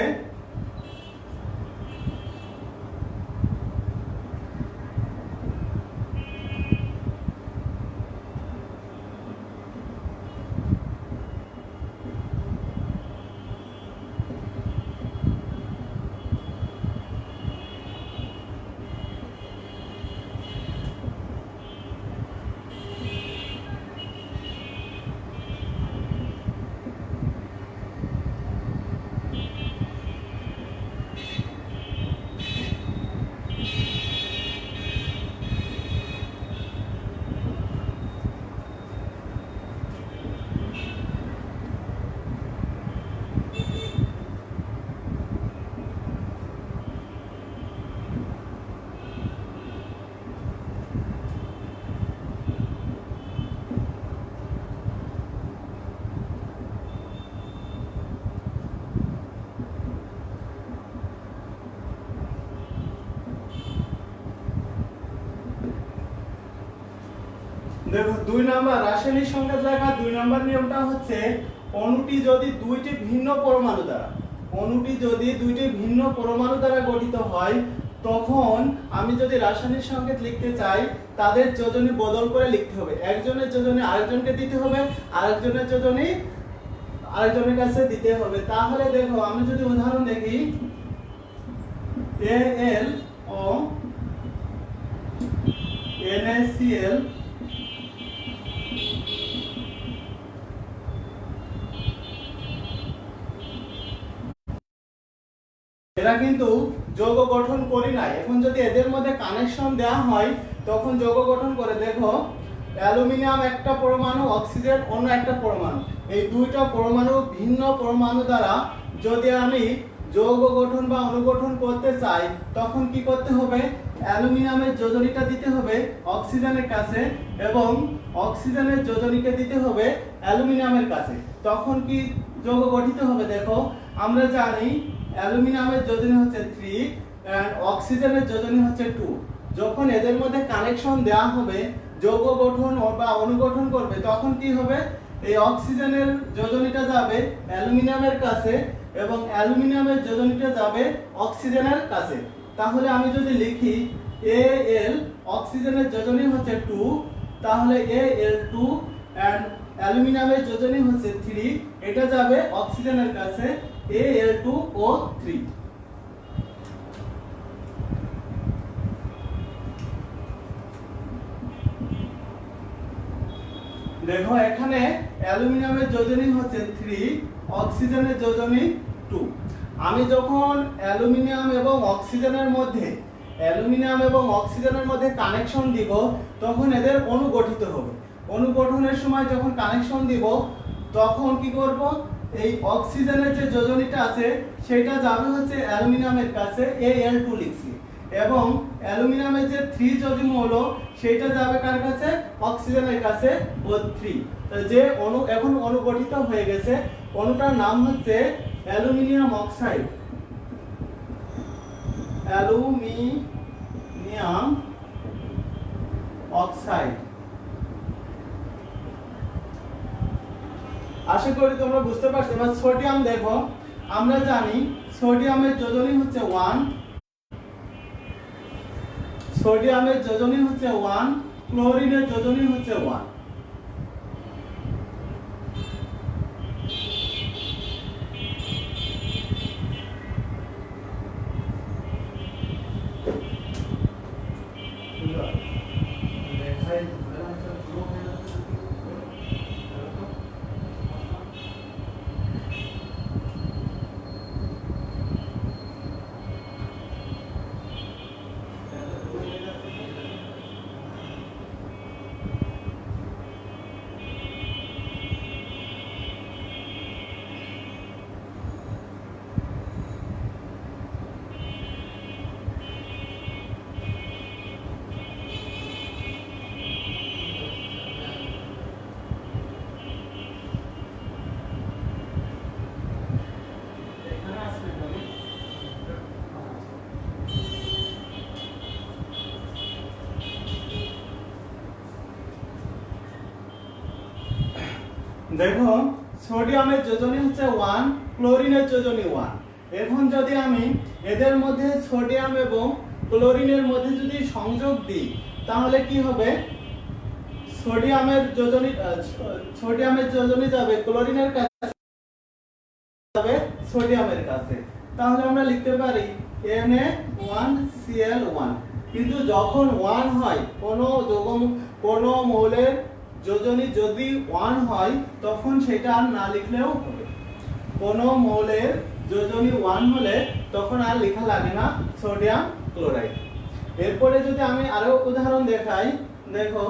A: দেখো 2 নাম্বার রাসায়নিক সংকেত লেখা 2 নাম্বার নিয়মটা হচ্ছে অণুটি যদি দুইটি ভিন্ন পরমাণু দ্বারা গঠিত হয়, তখন আমি যদি রাসায়নিক সংকেত লিখতে চাই তাদের যোজনী বদল করে লিখতে হবে। একজনের যোজনী আরেকজনকে দিতে হবে, আরেকজনের যোজনী আরেকজনের কাছে দিতে হবে। তাহলে দেখো আমি যদি উদাহরণ দেখি, Al ও NaCl এরা কিন্তু যৌগ গঠন করি নাই। এখন যদি এদের মধ্যে কানেকশন দেওয়া হয় তখন যৌগ গঠন করে। দেখো অ্যালুমিনিয়াম একটা পরমাণু, অক্সিজেন অন্য একটা পরমাণু, এই দুইটা পরমাণু ভিন্ন পরমাণু দ্বারা যদি আমি যৌগ গঠন বা অনুগঠন করতে চাই তখন কি করতে হবে, অ্যালুমিনিয়ামের যোজনীটা দিতে হবে অক্সিজেনের কাছে এবং অক্সিজেনের যোজনীকে দিতে হবে অ্যালুমিনিয়ামের কাছে। তখন কি যৌগ গঠিত হবে। দেখো আমরা জানি অ্যালুমিনিয়ামের যোজনী হচ্ছে 3 এন্ড অক্সিজেনের যোজনী হচ্ছে 2। যখন এদের মধ্যে কানেকশন দেওয়া হবে, যৌগ গঠন বা অনুগঠন করবে, তখন কি হবে, এই অক্সিজেনের যোজনীটা যাবে অ্যালুমিনিয়ামের কাছে এবং অ্যালুমিনিয়ামের যোজনীটা যাবে অক্সিজেনের কাছে। তাহলে আমি যদি লিখি Al, অক্সিজেনের যোজনী হচ্ছে 2, তাহলে Al2 এন্ড অ্যালুমিনিয়ামের যোজনী হচ্ছে 3, এটা যাবে অক্সিজেনের কাছে Al2O3। দেখো এখানে অ্যালুমিনিয়ামের যোজনী হচ্ছে 3, অক্সিজেনের যোজনী 2। আমি যখন অ্যালুমিনিয়াম এবং অক্সিজেনের মধ্যে কানেকশন দিব তখন এদের অণু গঠিত হবে। অণু গঠনের সময় যখন কানেকশন দিব তখন কি করব, এই অক্সিজেনের যে যোজনীটা আছে সেটা যাবে হচ্ছে অ্যালুমিনিয়ামের কাছে, Al2 লিখছি, এবং অ্যালুমিনিয়ামের যে 3 যোজনী হলো সেটা যাবে কার কাছে, অক্সিজেনের কাছে, O3। যে অণু এখন অণু গঠিত হয়ে গেছে, অণুটার নাম হচ্ছে অ্যালুমিনিয়াম অক্সাইড। Aluminium oxide. আশা করি তোমরা বুঝতে পারছো। এবার সোডিয়াম দেখো, আমরা জানি সোডিয়ামের যোজনী হচ্ছে 1, ক্লোরিনের যোজনী হচ্ছে 1। দেখো সোডিয়ামের যোজনী হচ্ছে 1, ক্লোরিনের যোজনী 1। এখন যদি আমি এদের মধ্যে সোডিয়াম এবং ক্লোরিনের মধ্যে যদি সংযোগ দিই তাহলে কি হবে? সোডিয়ামের যোজনী যাবে ক্লোরিনের কাছে, যাবে সোডিয়ামের কাছে। তাহলে আমরা লিখতে পারি Na1Cl1। কিন্তু যখন 1 হয় কোন মৌলের যোজনী যদি 1 হয় তখন সেটা আর না লিখলেও হবে। কোন মৌলের যোজনী 1 হলে তখন আর লেখা লাগে না সোডিয়াম ক্লোরাইড। এরপরে যদি আমি আরো উদাহরণ দেখাই, দেখো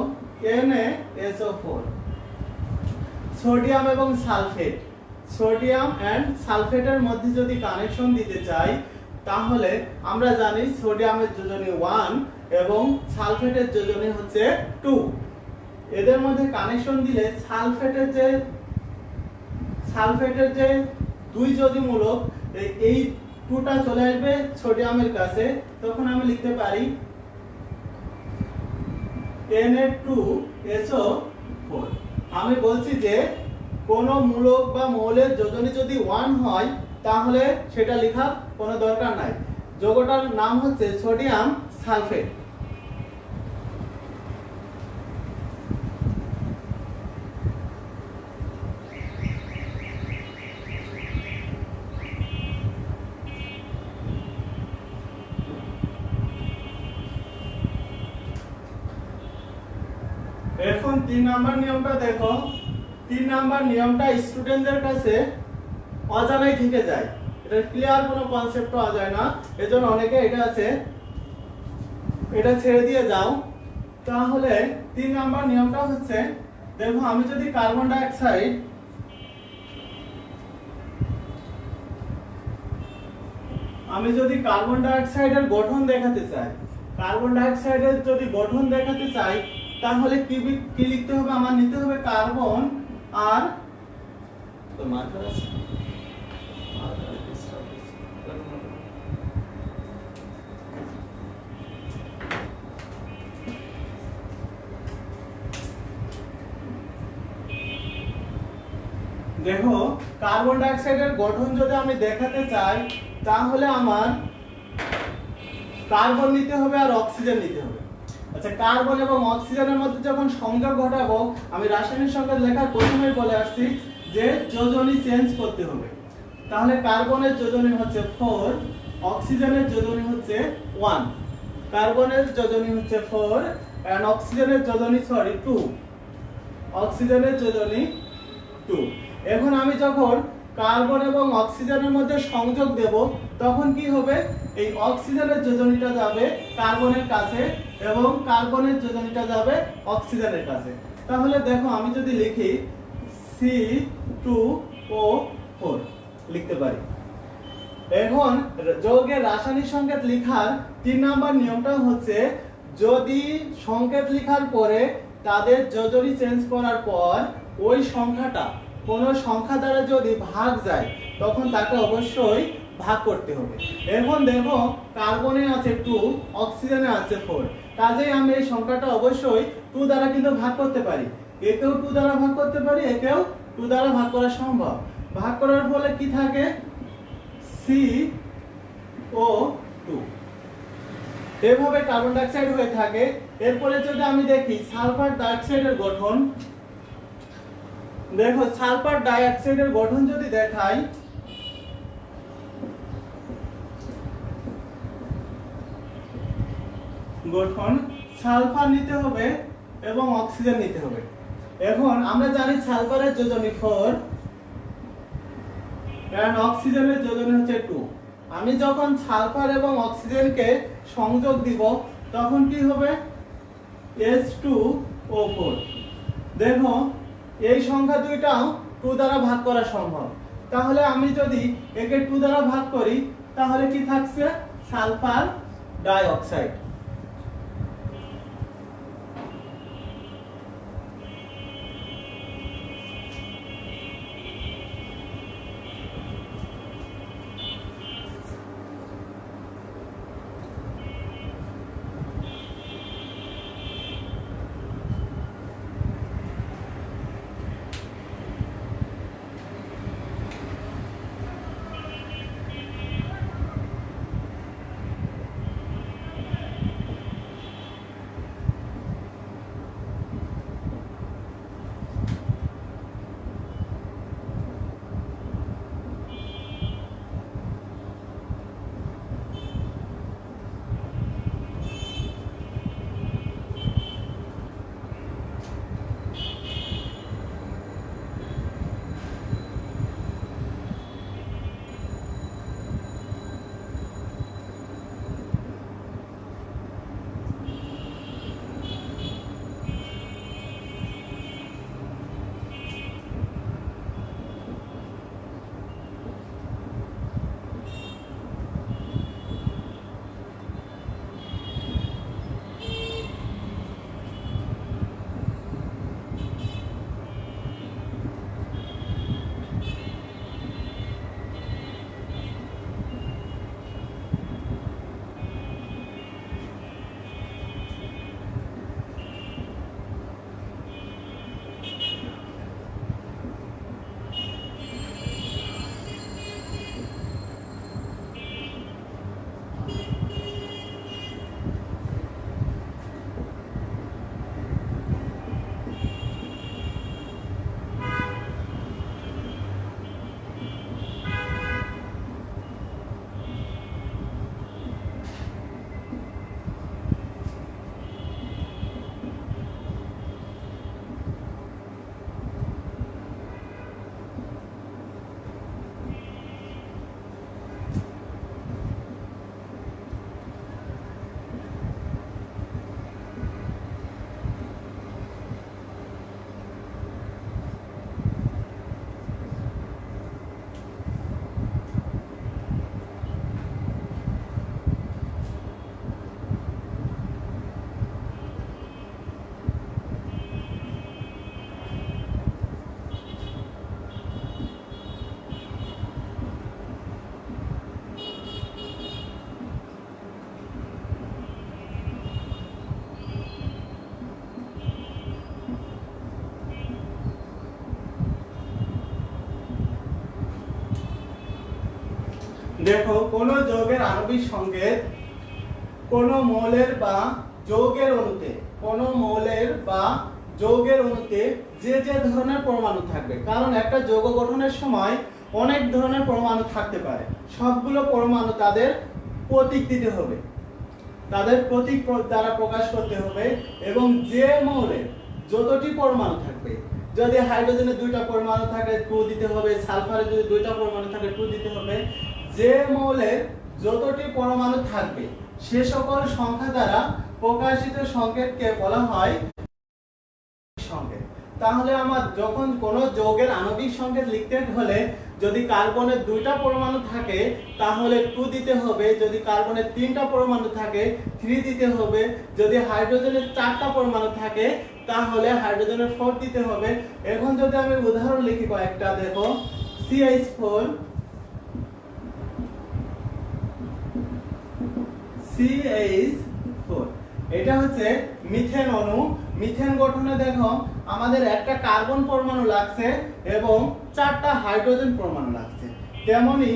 A: NaSO4, সোডিয়াম এবং সালফেট। সোডিয়াম এন্ড সালফেটের মধ্যে যদি কানেকশন দিতে চাই তাহলে আমরা জানি সোডিয়ামের যোজনী 1 এবং সালফেটের যোজনী হচ্ছে 2। এদের মধ্যে কানেকশন দিলে সালফেটের যে দুই যদিমূলক এই 2টা চলে আসবে সোডিয়ামের কাছে। তখন আমি লিখতে পারি Na2SO4। আমি বলছি যে কোন মূলক বা মৌলের যোজনী যদি 1 হয় তাহলে সেটা লেখার কোনো দরকার নাই। যৌগটার নাম হচ্ছে সোডিয়াম সালফেট। এখন 3 নাম্বার নিয়মটা দেখো। 3 নাম্বার নিয়মটা স্টুডেন্টদের কাছে অজানাই থেকে যায়, এটা ক্লিয়ার কোনো কনসেপ্ট পাওয়া যায় না। এজন্য অনেকে এটা ছেড়ে দিয়ে যাও। তাহলে 3 নাম্বার নিয়মটা হচ্ছে, দেখো আমি যদি কার্বন ডাইঅক্সাইডের গঠন দেখাতে চাই, তাহলে কি লিখতে হবে? আমার নিতে হবে কার্বন আর দেখো কার্বন ডাইঅক্সাইডের গঠন যদি আমি দেখাতে চাই তাহলে আমার কার্বন নিতে হবে আর অক্সিজেন নিতে হবে। আচ্ছা, কার্বন এবং অক্সিজেনের মধ্যে যখন সংযোগ ঘটাবো, আমি রাসায়নিক সংকেত লেখার প্রথমেই বলে আসছি যে যোজনী চেঞ্জ করতে হবে। তাহলে কার্বনের যোজনী হচ্ছে 4, অক্সিজেনের যোজনী হচ্ছে 1। কার্বনের যোজনী হচ্ছে 4 এন্ড অক্সিজেনের যোজনী 2। অক্সিজেনের যোজনী 2। এখন আমি যখন কার্বন এবং অক্সিজেনের মধ্যে সংযোগ দেব তখন কি হবে? এই অক্সিজেনের যোজনীটা যাবে কার্বনের কাছে এবং কার্বনের যোজনীটা যাবে অক্সিজেনের কাছে। তাহলে দেখো আমি যদি লিখি C2O4 লিখতে পারি। এখন যৌগের রাসায়নিক সংকেত লেখার 3 নাম্বার নিয়মটা হচ্ছে, যদি সংকেত লেখার পরে তাদের যোজনী চেঞ্জ করার পর ওই সংখ্যাটা কোন সংখ্যা দ্বারা যদি ভাগ যায় তখন তাকে অবশ্যই ভাগ করতে হবে। এখন দেখো কার্বনে আছে 2, অক্সিজেনে আছে 4, কাজেই আমি এই সংখ্যাটা অবশ্যই 2 দ্বারা কিন্তু ভাগ করতে পারি। একেও 2 দ্বারা ভাগ করতে পারি, একেও 2 দ্বারা ভাগ করা সম্ভব। ভাগ করার ফলে কি থাকে? CO2। এভাবে কার্বন ডাইঅক্সাইড হয়ে থাকে। এরপরে যদি আমি দেখি সালফার ডাইঅক্সাইডের গঠন, দেখো সালফার ডাইঅক্সাইডের গঠন যদি দেখাই, গঠন সালফার নিতে হবে এবং অক্সিজেন নিতে হবে। এখন আমরা জানি সালফারের যোজনী 4 এন্ড অক্সিজেনের যোজনী হচ্ছে 2। আমি যখন সালফার এবং অক্সিজেনকে সংযোগ দিব তখন কি হবে? H2O4। দেখো এই সংখ্যা দুইটাও 2 দ্বারা ভাগ করা সম্ভব। তাহলে আমি যদি একে 2 দ্বারা ভাগ করি তাহলে কি থাকছে? Sulphur dioxide. দেখো কোন যৌগের আণবিক সংকেত কোন মৌলের বা যৌগের অণুতে যে যে ধরনের পরমাণু থাকবে, কারণ একটা যৌগ গঠনের সময় অনেক ধরনের পরমাণু থাকতে পারে, সবগুলো পরমাণু তাদের প্রতীক দিতে হবে, তাদের প্রতীক দ্বারা প্রকাশ করতে হবে। এবং যে মৌলের যতটি পরমাণু থাকবে, যদি হাইড্রোজেনের 2টা পরমাণু থাকে 2 দিতে হবে, সালফারের যদি 2টা পরমাণু থাকে 2 দিতে হবে। যে মৌলের যতটি পরমাণু থাকবে সে সকল সংখ্যা দ্বারা প্রকাশিত সংকেতকে বলা হয় সংকেত। তাহলে আমার যখন কোন যৌগের আণবিক সংকেত লিখতে হলে যদি কার্বনের 2টা পরমাণু থাকে তাহলে 2 দিতে হবে, যদি কার্বনের 3টা পরমাণু থাকে 3 দিতে হবে, যদি হাইড্রোজেনের 4টা পরমাণু থাকে তাহলে হাইড্রোজেনের 4 দিতে হবে। এখন যদি আমি উদাহরণ লিখি কয়েকটা, দেখো CH4 এটা হচ্ছে মিথেন অণু। মিথেন গঠনে দেখো আমাদের একটা কার্বন পরমাণু লাগছে এবং 4টা হাইড্রোজেন পরমাণু লাগছে। তেমনি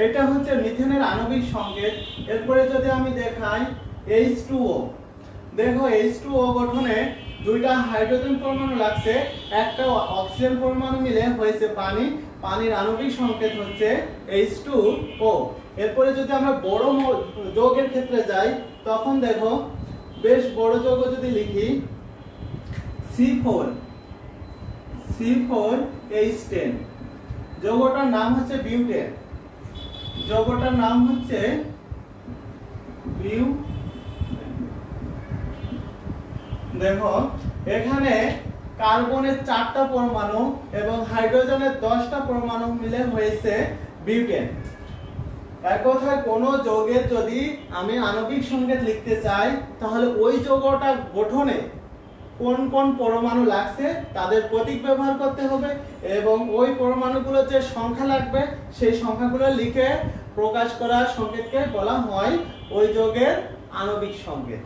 A: এটা হচ্ছে মিথেনের আণবিক সংকেত। এরপরে যদি আমি দেখাই H2O, দেখো H2O গঠনে 2টা হাইড্রোজেন পরমাণু লাগছে, একটা অক্সিজেন পরমাণু মিলে হয়েছে পানি। পানির আণবিক সংকেত হচ্ছে H2O। এরপরে যদি আমরা বড় যৌগের ক্ষেত্রে যাই তখন দেখো বেশ বড় যৌগ যদি লিখি C4H10, যৌগটার নাম হচ্ছে বিউটেন। দেখো এখানে কার্বনের 4টা পরমাণু এবং হাইড্রোজেনের 10টা পরমাণু মিলে হয়েছে বিউটেন। এক কথায় কোন যৌগের যদি আমি আণবিক সংকেত লিখতে চাই তাহলে ওই যৌগটা গঠনে কোন কোন পরমাণু লাগছে তাদের প্রতীক ব্যবহার করতে হবে এবং ওই পরমাণুগুলোর যে সংখ্যা লাগবে সেই সংখ্যাগুলো লিখে প্রকাশ করা সংকেতকে বলা হয় ওই যৌগের আণবিক সংকেত।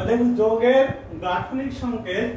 A: দেখুন যৌগের গাঠনিক সংকেত।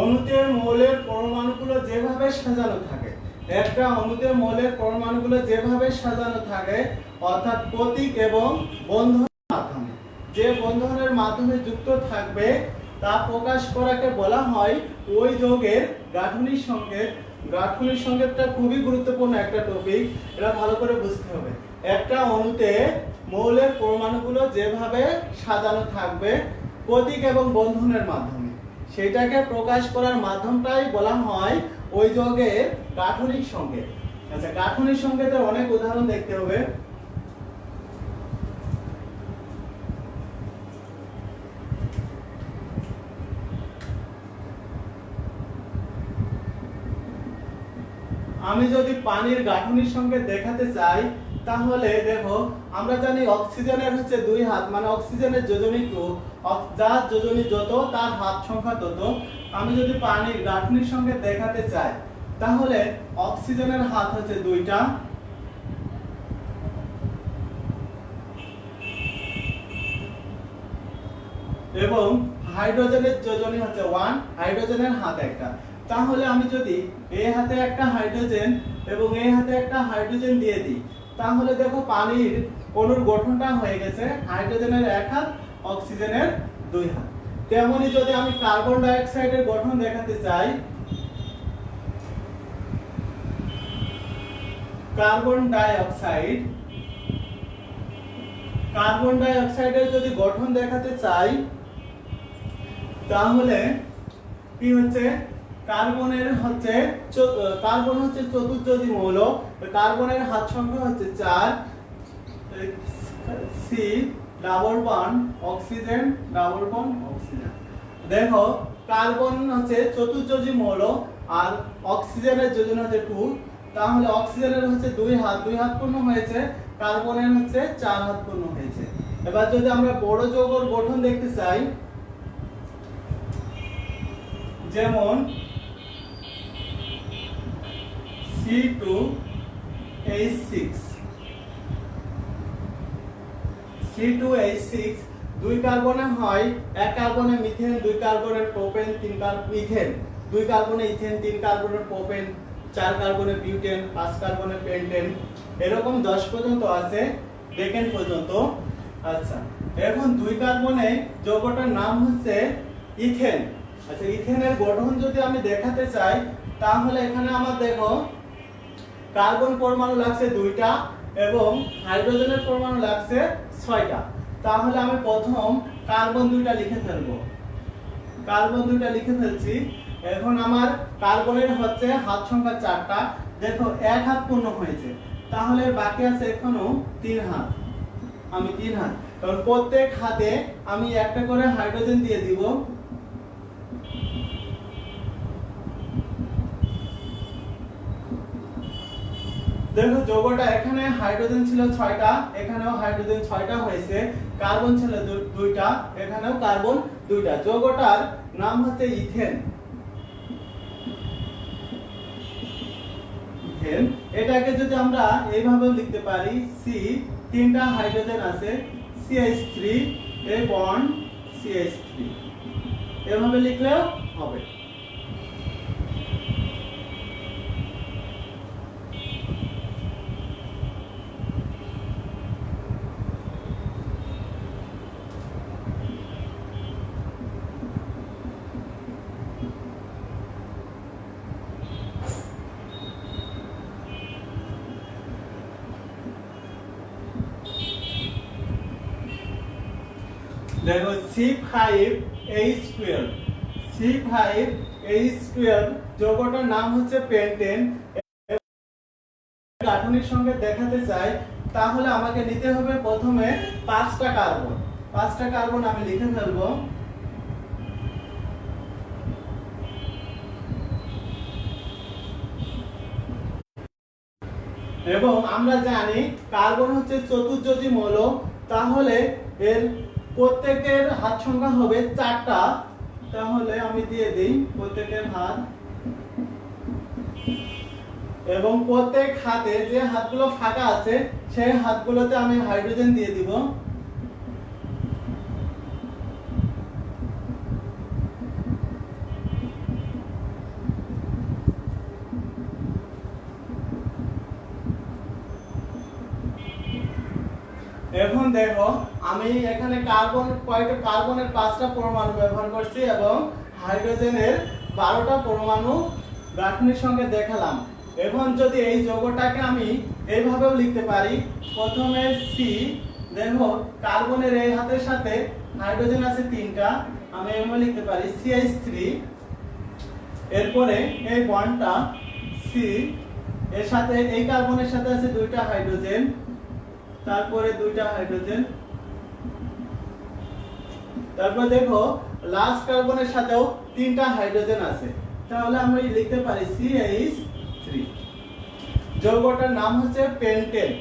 A: অণুতে মৌলের পরমাণুগুলো যেভাবে সাজানো থাকে, একটা অণুতে মৌলের পরমাণুগুলো যেভাবে সাজানো থাকে অর্থাৎ প্রতীক এবং বন্ধনের মাধ্যমে, যে বন্ধনের মাধ্যমে যুক্ত থাকবে তা প্রকাশ করাকে বলা হয় ওই যৌগের গাঠনিক সংকেত। গাঠনিক সংকেতটা খুবই গুরুত্বপূর্ণ একটা টপিক, এটা ভালো করে বুঝতে হবে। একটা অণুতে মৌলের পরমাণুগুলো যেভাবে সাজানো থাকবে প্রতীক এবং বন্ধনের মাধ্যমে, সেটাকে প্রকাশ করার মাধ্যমটাই বলা হয় ওই যৌগের গাঠনিক সংকেত। আচ্ছা, গাঠনিক সংকেতের অনেক উদাহরণ দেখতে হবে। আমি যদি পানির গাঠনিক সংকেত দেখাতে চাই, তাহলে দেখো আমরা জানি অক্সিজেনের হচ্ছে 2 হাত, মানে অক্সিজেনের যোজনী 2, যার যোজনী যত তার হাত সংখ্যা তত। আমি যদি পানির গাঠনিক সংকেত দেখাতে চাই, তাহলে অক্সিজেনের হাত হচ্ছে 2টা, এবং হাইড্রোজেনের যোজনী হচ্ছে 1, হাইড্রোজেনের হাত একটা। তাহলে আমি যদি এই হাতে একটা হাইড্রোজেন এবং এই হাতে একটা হাইড্রোজেন দিয়ে দিই, তাহলে দেখো পানির অণুর গঠনটা হয়ে গেছে হাইড্রোজেনের 1 হাত, অক্সিজেনের 2 হাত। তেমনি যদি আমি কার্বন ডাই অক্সাইডের গঠন দেখাতে চাই, কার্বন ডাই অক্সাইডের যদি গঠন দেখাতে চাই, তাহলে কি হচ্ছে, কার্বন হচ্ছে চতুর্যোজী মৌল, কার্বনের হাত সংখ্যা হচ্ছে 4, C double bond oxygen, double bond oxygen. দেখো কার্বন হচ্ছে চতুর্যোজী মৌল আর অক্সিজেনের যোজন হচ্ছে 2, তাহলে অক্সিজেনের হচ্ছে 2 হাত, 2 হাত পূর্ণ হয়েছে, কার্বনের হচ্ছে 4 হাত পূর্ণ হয়েছে। এবার যদি আমরা বড় যৌগের গঠন দেখতে চাই, যেমন C2H6, 2 কার্বনে হয়, 1 কার্বনে মিথেন, 2 কার্বনের প্রোপেন, 3 কার্বনে ইথেন, 2 কার্বনে ইথেন, 3 কার্বনের প্রোপেন, 4 কার্বনে বিউটেন, 5 কার্বনে পেন্টেন, এরকম 10 পর্যন্ত আছে, ডেকেন পর্যন্ত। আচ্ছা, এখন 2 কার্বনে যৌগটার নাম হচ্ছে ইথেন। আচ্ছা, ইথেনের গঠন যদি আমি দেখাতে চাই, তাহলে এখানে আমার দেখো কার্বন পরমাণু লাগছে 2টা এবং হাইড্রোজেনের পরমাণু লাগছে 6টা। তাহলে আমি প্রথম কার্বন 2টা লিখে ফেলবো, ফেলছি। এখন আমার কার্বনের হচ্ছে হাত সংখ্যা 4টা, দেখো 1 হাত পূর্ণ হয়েছে, তাহলে বাকি আছে এখনো 3 হাত, আমি 3 হাত। কারণ প্রত্যেক হাতে আমি একটা করে হাইড্রোজেন দিয়ে দিব। দেখো যৌগটা এখানে হাইড্রোজেন ছিল 6টা, এখানেও হাইড্রোজেন 6টা হয়েছে, কার্বন ছিল 2টা, এখানেও কার্বন 2টা। যৌগটার নাম হচ্ছে ইথেন। এটাকে যদি আমরা এইভাবে লিখতে পারি, সি 3টা হাইড্রোজেন আছে, CH3 এ বন্ড CH3, এভাবে লিখলেও হবে। দেখো C5H12 যৌগটার নাম হচ্ছে পেন্টেন। গাঠনিক সংকেত দেখাতে চাই, তাহলে আমাকে নিতে হবে প্রথমে 5টা কার্বন, আমি লিখে ফেলবো। এবং আমরা জানি কার্বন হচ্ছে চতুর্যোজী মৌল, তাহলে এর প্রত্যেকের হাত সংখ্যা হবে 4টা, তাহলে আমি দিয়ে দিই প্রত্যেকের হাত, এবং প্রত্যেক হাতে যে হাতগুলো ফাঁকা আছে সেই হাতগুলোতে আমি হাইড্রোজেন দিয়ে দিব। এখন দেখো আমি এখানে কার্বনের 5টা পরমাণু ব্যবহার করছি এবং হাইড্রোজেনের 12টা পরমাণু গাঠনিক সংকেত দেখালাম। এখন যদি এই যৌগটাকে আমি এইভাবেও লিখতে পারি, প্রথমে C দেখো কার্বনের এই হাতের সাথে হাইড্রোজেন আছে 3টা, আমি এমন লিখতে পারি CH3। এরপরে এই বন্ডটা C, এর সাথে এই কার্বনের সাথে আছে 2টা হাইড্রোজেন, তারপরে 2টা হাইড্রোজেন, তারপর দেখো লাস্ট কার্বনের সাথেও 3টা হাইড্রোজেন আছে, তাহলে আমরা লিখতে পারি CH3। যৌগটার নাম হচ্ছে পেন্টেন।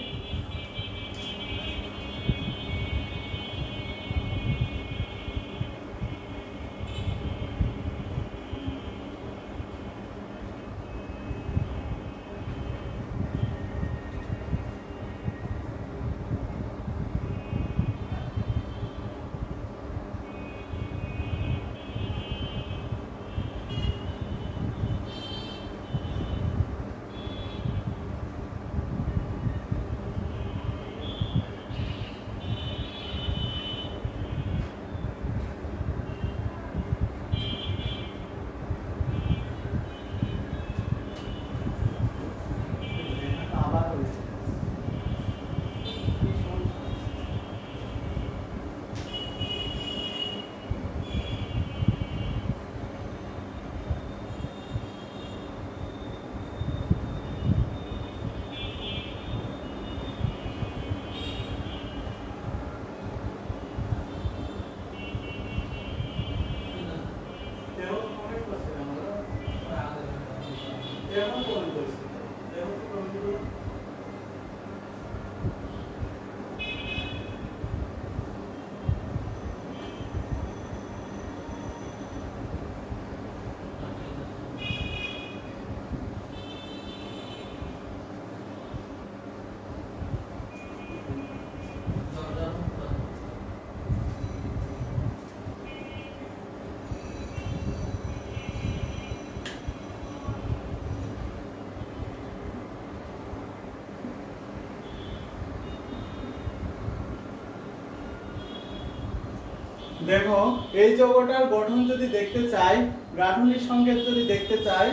A: দেখো এই যৌগটার গঠন যদি দেখতে চাই, গাঠনিক সংকেত যদি দেখতে চাই,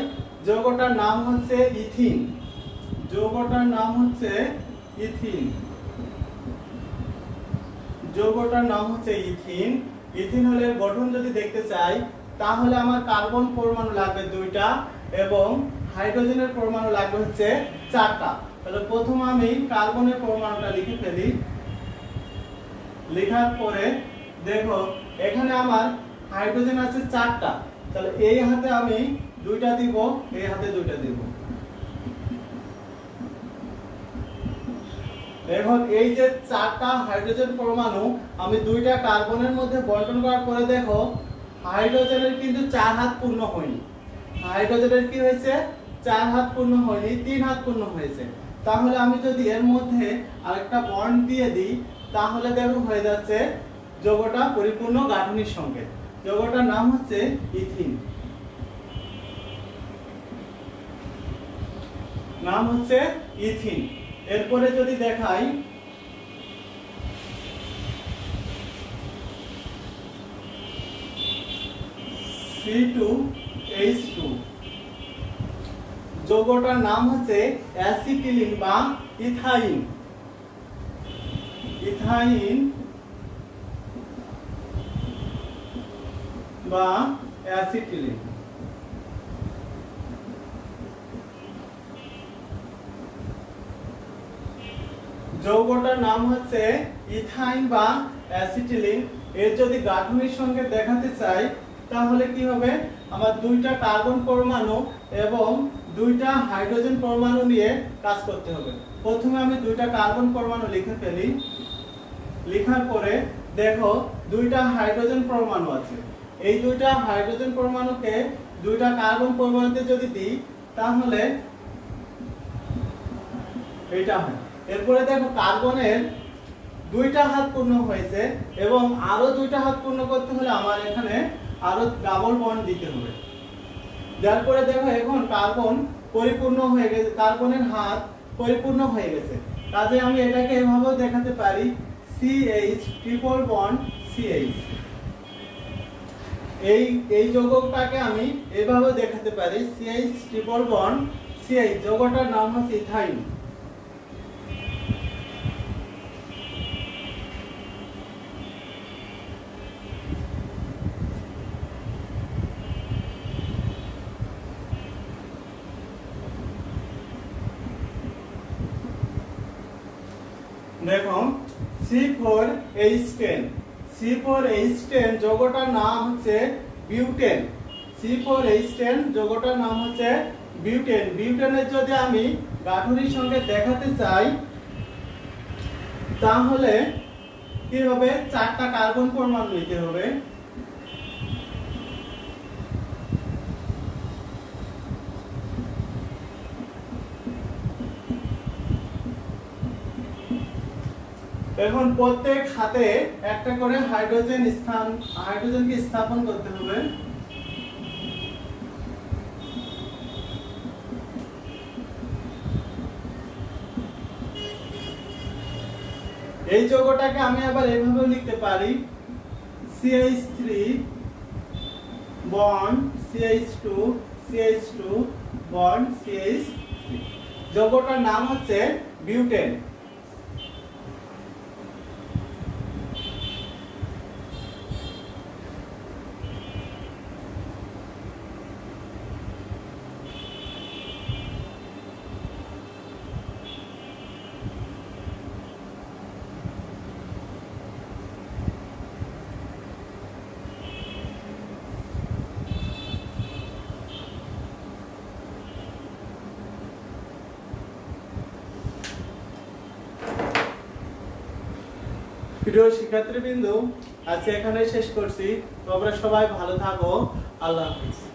A: যৌগটার নাম হচ্ছে ইথিন। যৌগটার নাম হচ্ছে ইথিন। যৌগটার নাম হচ্ছে ইথিন। ইথিনলের গঠন যদি দেখতে চাই, তাহলে আমার কার্বন পরমাণু লাগবে 2টা এবং হাইড্রোজেনের পরমাণু লাগবে হচ্ছে 4টা। তাহলে প্রথম আমি কার্বনের পরমাণুটা লিখে ফেলি। লেখার পরে দেখো এখানে আমার হাইড্রোজেন আছে 4টা, তাহলে এই হাতে আমি 2টা দিব, এই হাতে 2টা দিব। এখন এই যে 4টা হাইড্রোজেন পরমাণু আমি 2টা কার্বনের মধ্যে বন্টন করার পরে দেখো হাইড্রোজেনের কিন্তু 4 হাত পূর্ণ হয়নি। হাইড্রোজেনের কি হয়েছে? 4 হাত পূর্ণ হয়নি, 3 হাত পূর্ণ হয়েছে। তাহলে আমি যদি এর মধ্যে আরেকটা বন্ড দিয়ে দিই, তাহলে দেখো হয়ে যাচ্ছে যৌগটা পরিপূর্ণ গাঠনিক সংকেত। যৌগটার নাম হচ্ছে ইথিন। নাম হচ্ছে ইথিন। এরপরে যদি দেখাই C2H2, যৌগটার নাম হচ্ছে অ্যাসিটিলিন বা ইথাইন। ইথাইন বা অ্যাসিটিলিন। যৌগটার নাম হচ্ছে ইথাইন বা অ্যাসিটিলিন। এর যদি গাঠনিক সংকেত দেখাতে চাই, তাহলে কি হবে? আমার 2টা কার্বন পরমাণু এবং 2টা হাইড্রোজেন পরমাণু নিয়ে কাজ করতে হবে। প্রথমে আমি 2টা কার্বন পরমাণু লিখে ফেলি। লেখার পরে দেখো 2টা হাইড্রোজেন পরমাণু আছে। এই 2টা হাইড্রোজেন পরমাণুকে 2টা কার্বন পরমাণুতে যদি দিই, তাহলে এটা হয়। এরপরে দেখো কার্বনের 2টা হাত পূর্ণ হয়েছে এবং আরো 2টা হাত পূর্ণ করতে হলে আমার এখানে আরো ডাবল বন্ড দিতে হবে। যার পরে দেখো এখন কার্বন পরিপূর্ণ হয়ে গেছে, কার্বনের হাত পরিপূর্ণ হয়ে গেছে। কাজে আমি এটাকে এভাবেও দেখাতে পারি CH ট্রিপল বন্ড CH। এই যৌগটাকে আমি এভাবেও দেখাতে পারি CH ট্রিপল বন্ড CH। যৌগটার নাম হচ্ছে ইথাইন। দেখো C4H10 C4H10 যৌগটার নাম হচ্ছে বিউটেন। C4H10 যৌগটার নাম হচ্ছে বিউটেন। বিউটেনের যদি আমি গাঠনিক সংকেত দেখাতে চাই তাহলে কি হবে, 4টা কার্বন পরমাণু নিতে হবে। এখন প্রত্যেক হাতে একটা করে হাইড্রোজেনকে স্থাপন করতে হবে। এই যৌগটাকে আমি আবার এইভাবে লিখতে পারি CH3 bond CH2 CH2 bond CH3। যৌগটার নাম হচ্ছে বিউটেন। প্রিয় শিক্ষার্থীবৃন্দ, আজকে এখানে শেষ করছি। তোমরা সবাই ভালো থাকো। আল্লাহ হাফেজ।